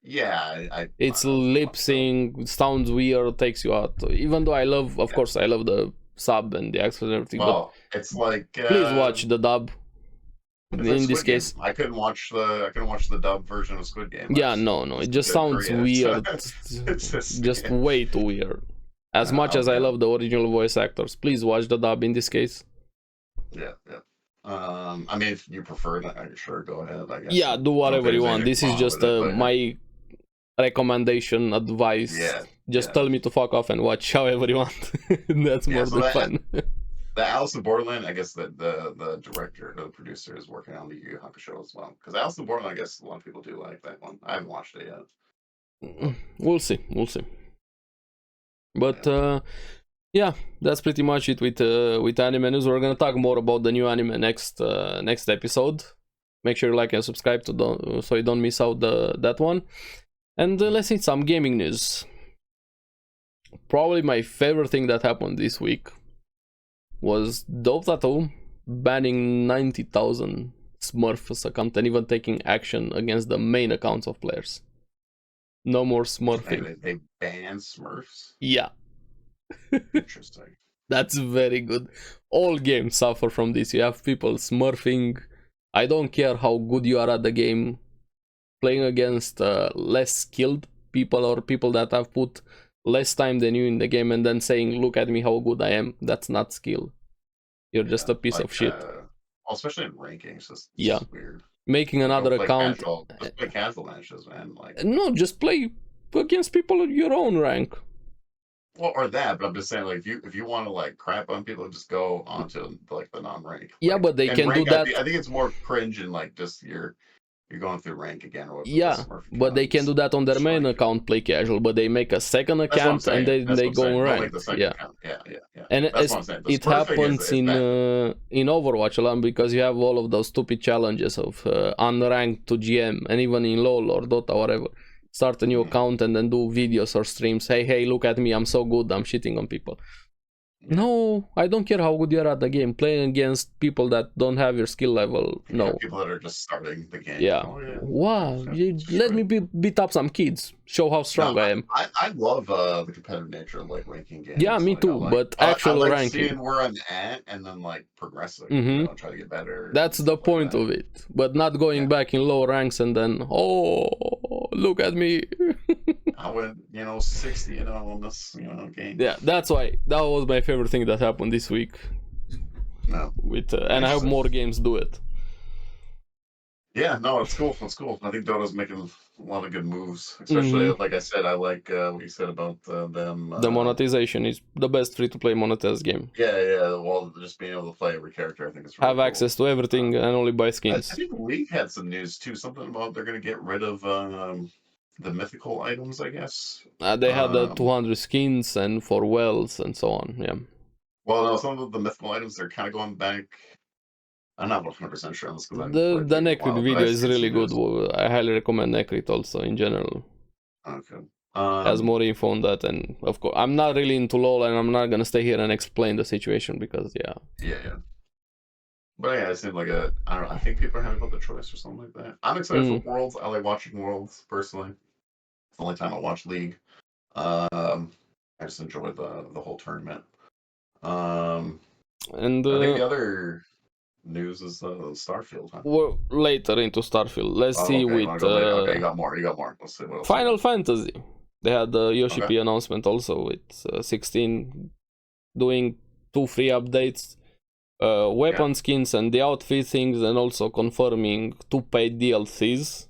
Yeah, it's lip sync, sounds weird, takes you out. Even though I love, of course, I love the sub and the accents and everything. Well, but it's like please watch the dub. In this case, I couldn't watch the dub version of Squid Game. Yeah, no, it just sounds weird. Just way too weird. As much as I love the original voice actors, please watch the dub in this case. Yeah. I mean, if you prefer that, sure, go ahead. I guess. Yeah, do whatever you want. This is just my recommendation, advice. Yeah. Just tell me to fuck off and watch however you want. That's more than fun. The Alice in Borderland, I guess the director, the producer is working on the Yu Yu Hakusho as well. Because Alice in Borderland, I guess a lot of people do like that one. I haven't watched it yet. We'll see. But yeah, that's pretty much it with anime news. We're gonna talk more about the new anime next episode. Make sure you like and subscribe so you don't miss out that one. And let's see some gaming news. Probably my favorite thing that happened this week was Dota2 banning 90,000 Smurfs account and even taking action against the main accounts of players. No more smurfing. They ban Smurfs? Yeah. Interesting. That's very good. All games suffer from this. You have people smurfing. I don't care how good you are at the game. Playing against less skilled people or people that have put less time than you in the game and then saying, look at me how good I am. That's not skill. You're just a piece of shit. Especially in rankings. It's weird. Making another account. Just play casual matches, man. No, just play against people your own rank. Well, or that, but I'm just saying, like, if you want to like crap on people, just go onto like the non-rank. Yeah, but they can do that. I think it's more cringe and like just you're going through rank again or whatever. Yeah, but they can do that on their main account, play casual, but they make a second account and they go rank. Yeah. And it happens in Overwatch a lot because you have all of those stupid challenges of unranked to GM, and even in LoL or Dota, whatever. Start a new account and then do videos or streams. Hey, look at me, I'm so good, I'm shitting on people. No, I don't care how good you are at the game. Playing against people that don't have your skill level, no. People that are just starting the game. Yeah. Wow, let me beat up some kids. Show how strong I am. I love the competitive nature of like ranking games. Yeah, me too, but actual ranking. Seeing where I'm at and then like progressing, you know, try to get better. That's the point of it. But not going back in low ranks and then, oh, look at me. I went, 60 on this, game. Yeah, that's why that was my favorite thing that happened this week. No. With and I hope more games do it. Yeah, no, it's cool. It's cool. I think Dota's making a lot of good moves. Especially, like I said, I like what you said about them. The monetization is the best free-to-play monetized game. Yeah, yeah. Well, just being able to play every character, I think it's really Have cool. access to everything and only buy I skins. think League had some news too. Something about they're going to get rid of the mythical items, I guess. They had 200 skins and for wells and so on. Yeah. Well, no, some of the mythical items are kind of going back. I'm not 100% sure on this because the Necrit video is really good. I highly recommend Necrit also in general. Okay. Has more info on that, and of course, I'm not really into LoL, and I'm not gonna stay here and explain the situation because yeah. But yeah, it seemed like I don't know. I think people are happy about the choice or something like that. I'm excited for Worlds. I like watching Worlds personally. It's the only time I watch League. I just enjoy the whole tournament. And I think the other news is Starfield. Huh? We're later into Starfield. Let's see with okay, you got more. Let's see what else. Final Fantasy. They had the Yoshi P announcement also with 16 doing 2 free updates, weapon skins and the outfit things, and also confirming 2 paid DLCs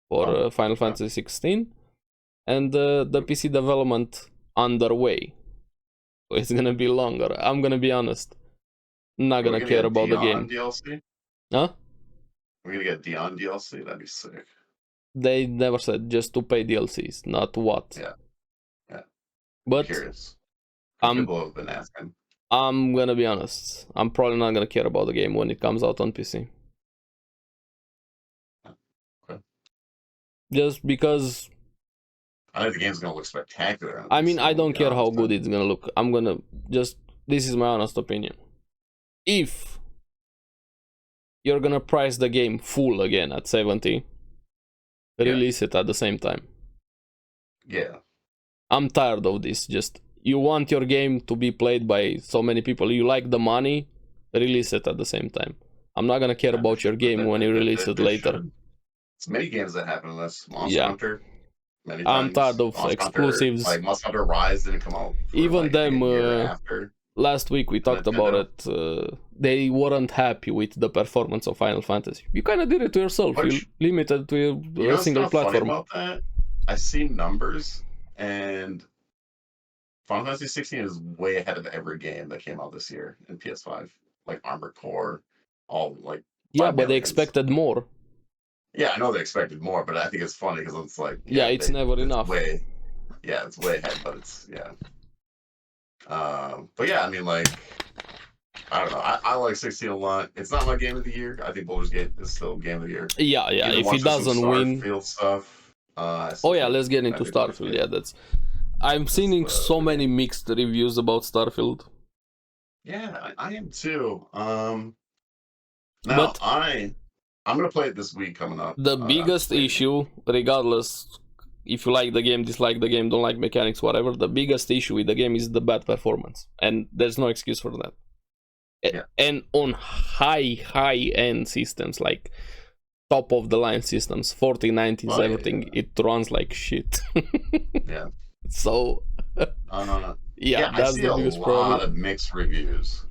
for Final Fantasy 16, and the PC development underway. So it's gonna be longer. I'm gonna be honest. Not gonna care about the game. DLC? Huh? We're gonna get Dion DLC? That'd be sick. They never said, just to pay DLCs, not what. Yeah. But I'm curious. People have been asking. I'm gonna be honest. I'm probably not gonna care about the game when it comes out on PC. Okay. Just because I think the game's gonna look spectacular. I mean, I don't care how good it's gonna look. I'm gonna just, this is my honest opinion. If you're gonna price the game full again at 70, release it at the same time. Yeah. I'm tired of this. Just, you want your game to be played by so many people, you like the money, release it at the same time. I'm not gonna care about your game when you release it later. It's many games that happen in this. Monster Hunter. Many I'm tired of exclusives. Like Monster Hunter Rise didn't come out. Even them, last week we talked about it. They weren't happy with the performance of Final Fantasy. You kind of did it to yourself. You limited to a single platform. About that? I see numbers, and Final Fantasy 16 is way ahead of every game that came out this year in PS5. Like Armored Core, all like. Yeah, but they expected more. Yeah, I know they expected more, but I think it's funny because it's like. Yeah, it's never enough. It's way ahead, but it's but yeah, I mean, like, I don't know. I like 16 a lot. It's not my game of the year. I think Baldur's Gate is still game of the year. Yeah. If it doesn't win. Starfield stuff. Let's get into Starfield. Yeah, that's. I'm seeing so many mixed reviews about Starfield. Yeah, I am too. Now I'm gonna play it this week coming up. The biggest issue, regardless if you like the game, dislike the game, don't like mechanics, whatever, the biggest issue with the game is the bad performance, and there's no excuse for that. And on high-end systems, like top of the line systems, 4090s, everything, it runs like shit. Yeah. So that's I see the biggest a problem. lot of mixed reviews.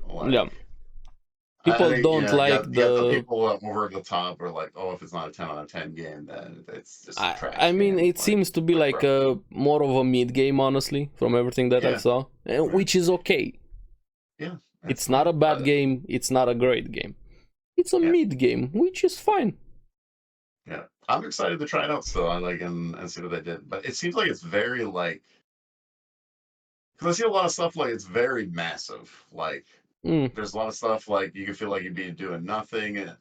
People don't like the people over the top are like, oh, if it's not a 10 out of 10 game, then it's just trash. I mean, it seems to be like more of a mid game, honestly, from everything that I saw, which is okay. Yeah, it's not a bad game. It's not a great game. It's a mid game, which is fine. Yeah, I'm excited to try it out still. I like and see what they did, but it seems like it's very like, because I see a lot of stuff like it's very massive, like. There's a lot of stuff like you can feel like you'd be doing nothing, and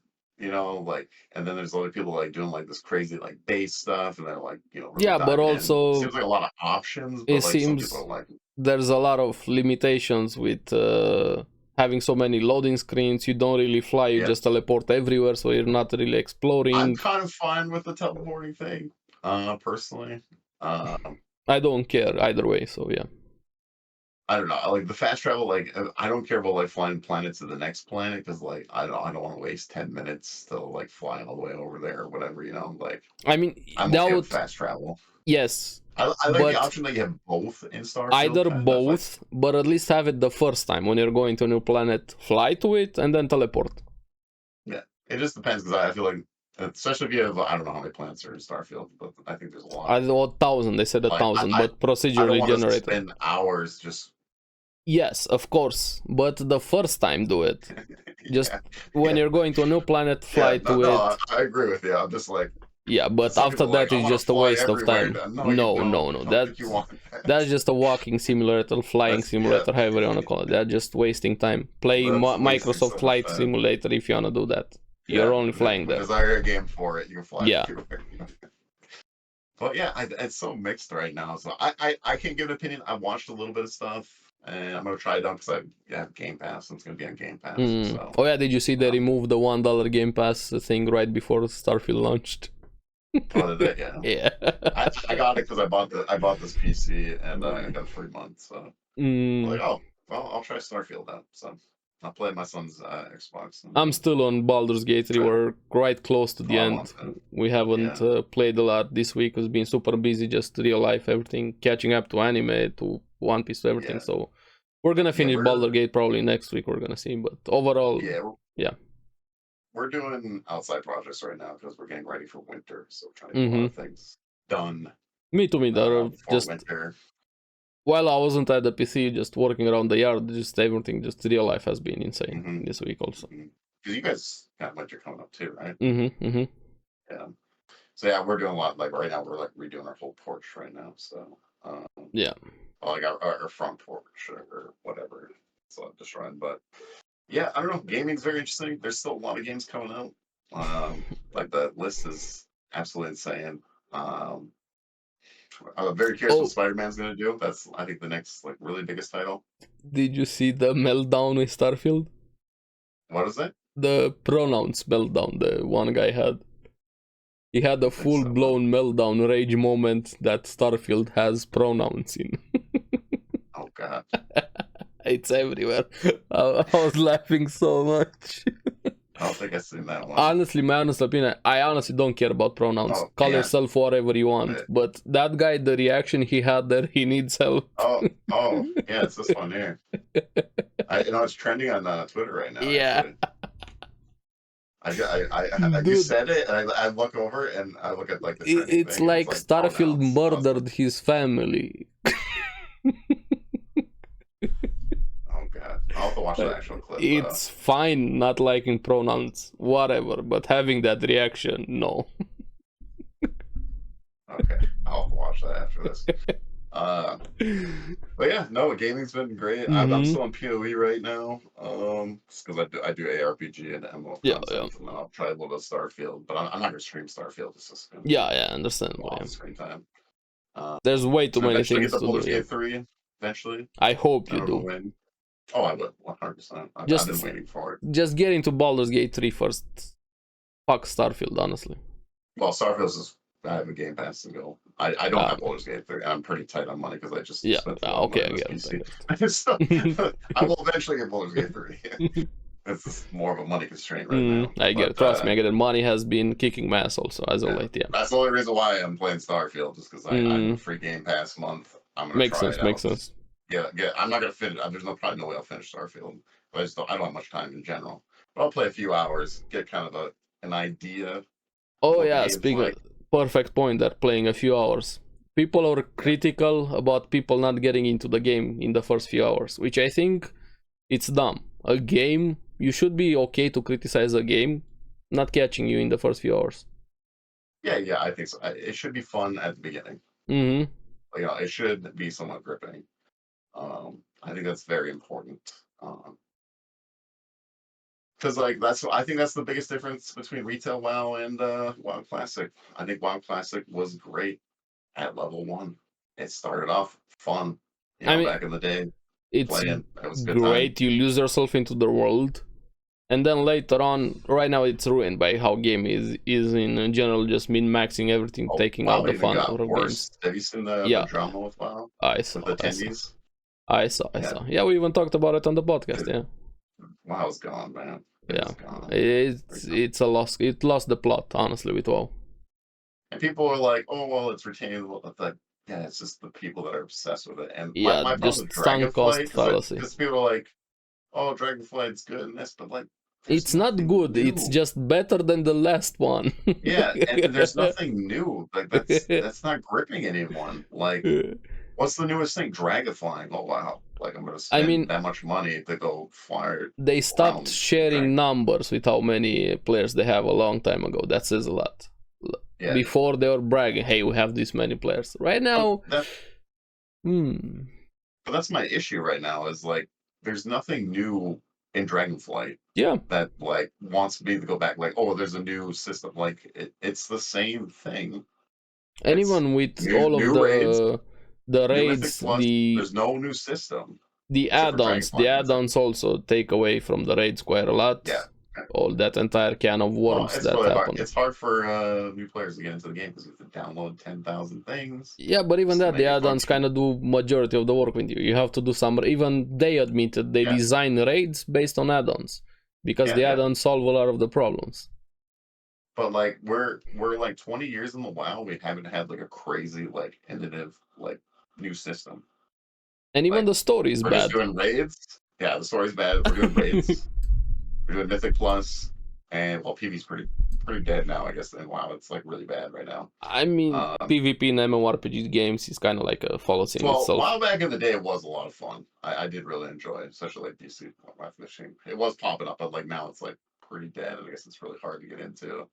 like, and then there's a lot of people like doing like this crazy like base stuff, and they're like, really but also it seems like a lot of options. But it seems there's a lot of limitations with having so many loading screens. You don't really fly; you just teleport everywhere, so you're not really exploring. I'm kind of fine with the teleporting thing, personally. I don't care either way, so yeah. I don't know. Like the fast travel, like I don't care about like flying planet to the next planet because like I don't want to waste 10 minutes to like fly all the way over there or whatever. Like I mean, I'm okay with fast travel. Yes, I like the but option that you have both in Starfield. either Kind of. both, but at least have it the first time when you're going to a new planet, fly to it and then teleport. Yeah, it just depends because I feel like, especially if you have, I don't know how many planets are in Starfield, but I think there's a lot. I thought 1,000, they said Like 1,000, but I don't procedurally want to generated. spend hours just. Yes, of course, but the first time do it. Just when you're going to a new planet, fly to it. I agree with you. I'm just like, Yeah, but some after people are that like, I it's want to just a fly waste of everywhere. time. No, you don't. No. I don't think you want that. That's just a walking simulator, flying simulator, however you wanna call it. That's just wasting time. Play That's wasting so Microsoft much Flight time. Simulator if you wanna do that. You're only flying there. There's already a game for it. You can fly Yeah. everywhere. But yeah, it's so mixed right now. So I can't give an opinion. I watched a little bit of stuff, and I'm gonna try it out because I have Game Pass. And it's gonna be on Game Pass. So. Oh yeah, did you see they removed the $1 Game Pass thing right before Starfield launched? Oh, did they? Yeah. Yeah. I got it because I bought this PC and I got a free month. So I'm like, oh, well, I'll try Starfield out. So I'll play my son's Xbox. I'm still on Baldur's Gate 3. We're right close to the end. We haven't played a lot this week. It's been super busy, just real life, everything, catching up to anime, to One Piece, to everything. So we're gonna finish Baldur's Gate probably next week. We're gonna see, but overall, we're doing outside projects right now because we're getting ready for winter. So we're trying to get a lot of things done. Me too. Just winter. While I wasn't at the PC, just working around the yard, just everything, just real life has been insane this week also. Because you guys got winter coming up too, right? Yeah. So yeah, we're doing a lot. Like right now, we're like redoing our whole porch right now. So yeah. Like our front porch or whatever. So I'm just trying, but yeah, I don't know. Gaming's very interesting. There's still a lot of games coming out. Like the list is absolutely insane. I'm very curious what Spider-Man's gonna do. That's I think the next like really biggest title. Did you see the meltdown with Starfield? What is it? The pronouns meltdown the one guy had. He had a full-blown meltdown rage moment that Starfield has pronouns in. Oh god. It's everywhere. I was laughing so much. I don't think I've seen that one. Honestly, my honest opinion, I honestly don't care about pronouns. Call yourself whatever you want. But that guy, the reaction he had there, he needs help. Oh, yeah, it's this one here. It's trending on Twitter right now. Yeah. You said it, and I look over and I look at like the trending it's thing, like Starfield murdered his family. I'll have to watch the actual clip. It's fine not liking pronouns, whatever, but having that reaction, no. Okay, I'll have to watch that after this. But yeah, no, gaming's been great. I'm still on PoE right now, just because I do ARPG and MMO content, and then I'll try a little bit of Starfield, but I'm not gonna stream Starfield. It's just gonna understandable. Screen time. There's way too many things to do. Baldur's Gate 3 eventually. I hope you do. Oh, I would, 100%. I've been waiting for it. Just get into Baldur's Gate 3 first. Fuck Starfield, honestly. Well, Starfield's is, I have a Game Pass to go. I don't have Baldur's Gate 3. I'm pretty tight on money because I just spent okay, I get it. I will eventually get Baldur's Gate 3. It's more of a money constraint right now. I get it. Trust me, I get it. Money has been kicking my ass also, as of late, That's the only reason why I'm playing Starfield, just because I have a free Game Pass month. I'm gonna makes sense. Yeah, I'm not gonna finish. There's probably no way I'll finish Starfield. But I don't have much time in general. But I'll play a few hours, get kind of an idea. Oh yeah, speaking of perfect point, they're playing a few hours. People are critical about people not getting into the game in the first few hours, which I think it's dumb. A game, you should be okay to criticize a game not catching you in the first few hours. Yeah, I think so. It should be fun at the beginning. It should be somewhat gripping. I think that's very important. Because I think that's the biggest difference between retail WoW and WoW Classic. I think WoW Classic was great at level 1. It started off fun, back in the day. It's great. You lose yourself into the world, and then later on, right now it's ruined by how game is in general, just min-maxing everything, taking out the fun out of games. Have you seen the drama with WoW? I saw. With the attendees? I saw. Yeah, we even talked about it on the podcast. Yeah. WoW's gone, man. It's a loss. It lost the plot, honestly, with WoW. And people are like, "Oh well, it's retaining the yeah, it's just the people that are obsessed with it. And Yeah, my problem with just sunk cost Dragonflight is that fallacy. because people are like, oh, Dragonflight's good in this, but like, there's It's not nothing good, it's new. just better than the last one. Yeah, and there's nothing new. Like that's not gripping anyone. Like, what's the newest thing? Dragonflying. Oh wow! Like I'm gonna I spend mean, that much money to go fly they stopped around sharing dragon. numbers with how many players they have a long time ago. That says a lot. Yeah, Before they were bragging, hey, we have this many players. Right but now, that hmm. but that's my issue right now. Is like there's nothing new in Dragonflight Yeah. that like wants me to go back. Like, oh, there's a new system. Like it's the same thing. And It's even with all of new raids, the new Mythic raids, Plus. There's no new system the except for add-ons, Dragonflight. That's it. also take away from the raids quite a lot. Yeah. All that entire can of Well, worms it's that really hard. happen. It's hard for new players to get into the game because you have to download 10,000 things. Yeah, but even just to that, the make it add-ons function. kind of do majority of the work with you. You have to do some. Even they admitted they Yeah. design raids based on add-ons because Yeah, the yeah. add-ons solve a lot of the problems. But like we're like 20 years in the WoW, we haven't had like a crazy like innovative like new system. And even Like the story is we're just bad. doing raids. Yeah, the story's bad. We're doing raids. We're doing Mythic Plus, and well, Pv's pretty dead now. I guess. And WoW, it's like really bad right now. I mean, PvP in MMORPG games is kind of like a fallacy in Well, itself. WoW back in the day was a lot of fun. I did really enjoy it, especially like DC WoW fishing. It was popping up, but like now it's like pretty dead. And I guess it's really hard to get into,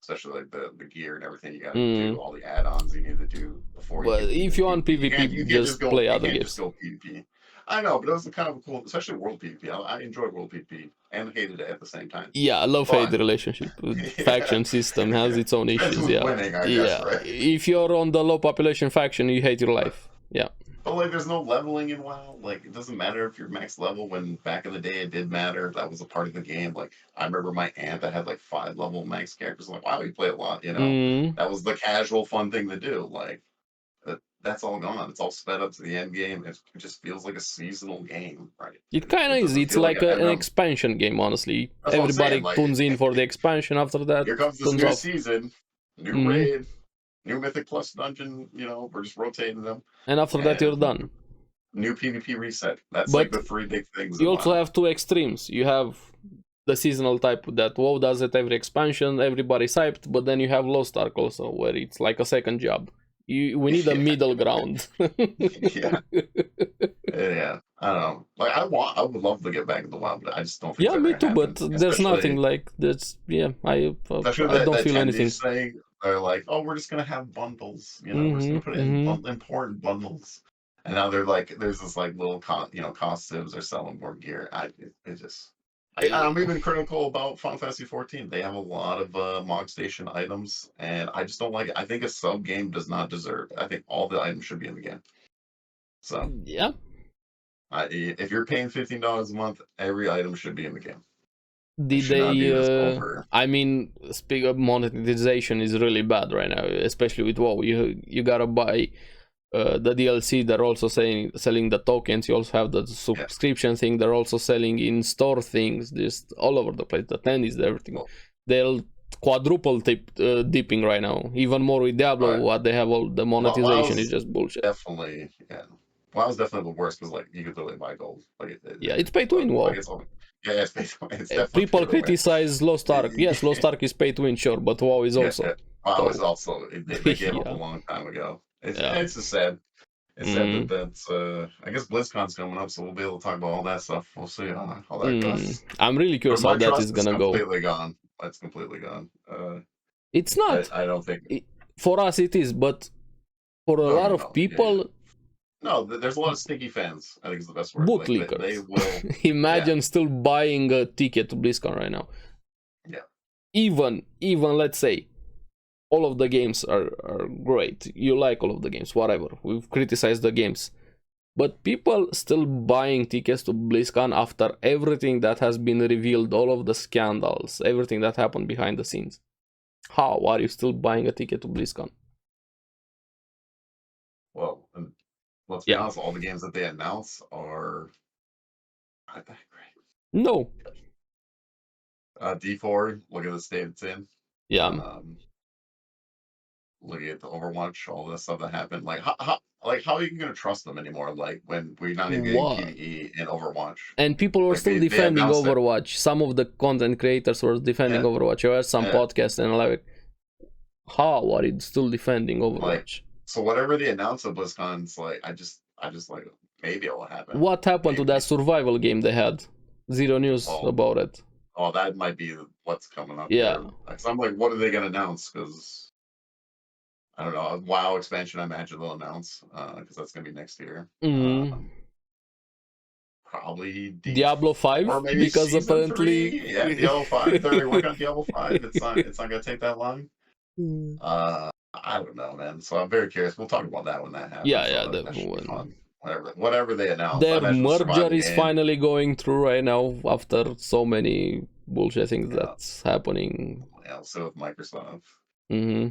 especially like the gear and everything you got to do, all the add-ons you need to do before you But get if you want PvP, you can't just play other games. PvP. I know, but it was a kind of cool, especially World PvP. I enjoy World PvP and hated it at the same time. Yeah, love-hate But relationship. yeah, Faction system has its own depends issues. who's Yeah, winning, I guess, right? If you're on the low population faction, you hate your life. Yeah. But like, there's no leveling in WoW. Like, it doesn't matter if you're max level. When back in the day, it did matter. That was a part of the game. Like, I remember my aunt that had like 5 level max characters. I'm like, wow, you play a lot. You know, that was the casual, fun thing to do. Like, that's all gone. It's all sped up to the end game. It just feels like a seasonal game, right? It kind of is. doesn't It's feel like like an expansion game, honestly. That's what I'm saying. Everybody Like, tunes in for the expansion. After that, here comes this tunes new off. season, new raid, new Mythic Plus dungeon. You know, we're just rotating them. And after that, you're done. New PvP reset. That's But like the 3 big things. You also have two extremes. You have the seasonal type that WoW does it every expansion, everybody's hyped, but then you have Lost Ark also, where it's like a second job. We need a middle ground. Yeah. Yeah. I don't know. Like I would love to get back into WoW, but I just don't think Yeah, me too, but happen. there's nothing like that's I don't feel anything. Saying they're like, oh, we're just gonna have bundles, you know, we're just gonna put it in important bundles. And now they're like, there's this like little costumes, they're selling more gear. I'm even critical about Final Fantasy 14. They have a lot of Mog Station items, and I just don't like it. I think a sub game does not deserve it. I think all the items should be in the game. So yeah, if you're paying $15 a month, every item should be in the game. Did they? I mean, speak of monetization is really bad right now, especially with WoW. You gotta buy the DLC. They're also selling the tokens. You also have the subscription thing. They're also selling in-store things, just all over the place. The tendies, everything. They'll quadruple dipping right now. Even more with Diablo. Right. What they have, all the monetization is just bullshit. Definitely, yeah. WoW's definitely the worst because like you could literally buy gold. Like it's pay to win. WoW. Yeah, it's pay to win. It's people criticize Lost Ark. Yes, Lost Ark is pay to win, sure, but WoW is also. WoW is also. They gave up a long time ago. It's just sad. It's sad that's. I guess BlizzCon's coming up, so we'll be able to talk about all that stuff. We'll see how that goes. I'm really curious how that is gonna go. Completely gone. That's completely gone. It's not. I don't think. For us, it is, but for a lot of people. Yeah. No, there's a lot of sticky fans. I think is the best word. Bootlickers. Like, they will. Imagine still buying a ticket to BlizzCon right now. Yeah. Even let's say, all of the games are great. You like all of the games, whatever. We've criticized the games. But people still buying tickets to BlizzCon after everything that has been revealed, all of the scandals, everything that happened behind the scenes. How are you still buying a ticket to BlizzCon? Well, let's be honest, all the games that they announce are not that great. No. D4, look at the state it's in. Yeah. looking at the Overwatch, all the stuff that happened. Like how are you gonna trust them anymore? Like when we're not even getting What? PvE in Overwatch. And people were Like still they defending announced it. Overwatch. Some of the content creators were defending Yeah, Overwatch. I heard some yeah. podcasts and like, how are you still defending Like, Overwatch? so whatever they announced at BlizzCon, it's like I just like maybe it will happen. What happened to Maybe. that survival game they had? Zero news about it. Oh, that might be what's coming up. Yeah. Here. Because I'm like, what are they gonna announce? Because I don't know. A WoW expansion, I imagine they'll announce. Because that's gonna be next year. Probably Diablo 5, or maybe because season apparently 3. Yeah, Diablo 5. They're working on Diablo 5. It's not gonna take that long. I don't know, man. So I'm very curious. We'll talk about that when that happens. Yeah, so that should be definitely. fun. Whatever they announce. Their merger is finally going through right now after so many bullshit things that's happening. Yeah, also with Microsoft. Mm-hmm.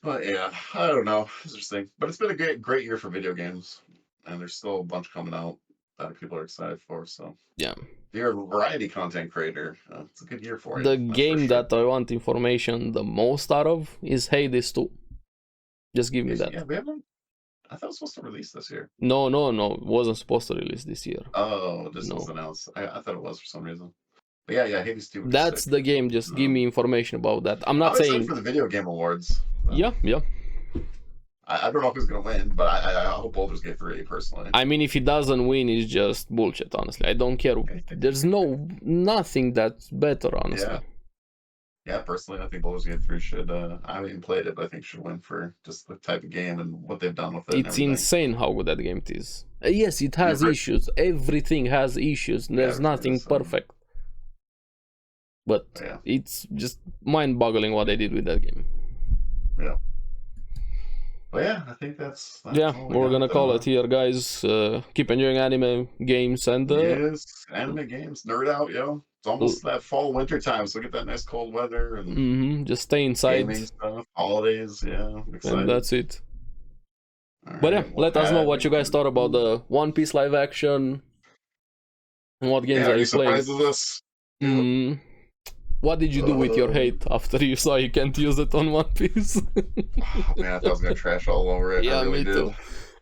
But yeah, I don't know. It's interesting. But it's been a great year for video games, and there's still a bunch coming out that people are excited for. So yeah, if you're a variety content creator, it's a good year for you. The game that I want information the most out of is Hades 2. Just give me that. Yeah, we haven't. I thought it was supposed to release this year. No. It wasn't supposed to release this year. Oh, this was announced. I thought it was for some reason. But yeah, Hades 2. That's the game. Just give me information about that. I'm not saying for the video game awards. Yeah. I don't know if he's gonna win, but I hope Baldur's Gate 3 personally. I mean, if he doesn't win, it's just bullshit. Honestly, I don't care. There's nothing that's better. Honestly. Yeah, personally, I think Baldur's Gate 3 should. I haven't even played it, but I think should win for just the type of game and what they've done with it. It's insane how good that game is. Yes, it has issues. Everything has issues. There's nothing perfect. But it's just mind-boggling what they did with that game. Yeah. But yeah, I think that's we're gonna call it here, guys. Keep enjoying anime games and yes, anime games. Nerd out, yo. It's almost that fall winter time, so get that nice cold weather and just stay inside. Gaming stuff, holidays, excited. And that's it. But yeah, let us know what you guys thought about the One Piece live action. And what games are you playing? Us? What did you do with your hate after you saw you can't use it on One Piece? Oh, man, I thought I was gonna trash all over it. Yeah, me too.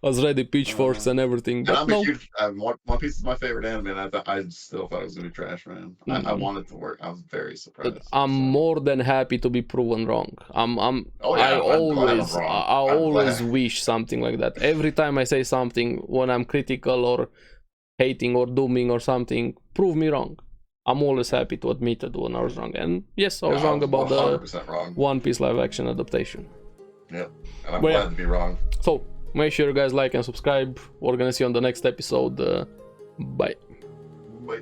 I was ready, pitchforks and everything. But I'm a huge. One Piece is my favorite anime, and I still thought it was gonna be trash, man. I wanted it to work. I was very surprised. But I'm more than happy to be proven wrong. I always wish something like that. Every time I say something, when I'm critical or hating or dooming or something, prove me wrong. I'm always happy to admit it when I was wrong. And yes, I was wrong about the One Piece live action adaptation. Yep, and I'm glad to be wrong. So, make sure you guys like and subscribe. We're gonna see you on the next episode. Bye. Bye.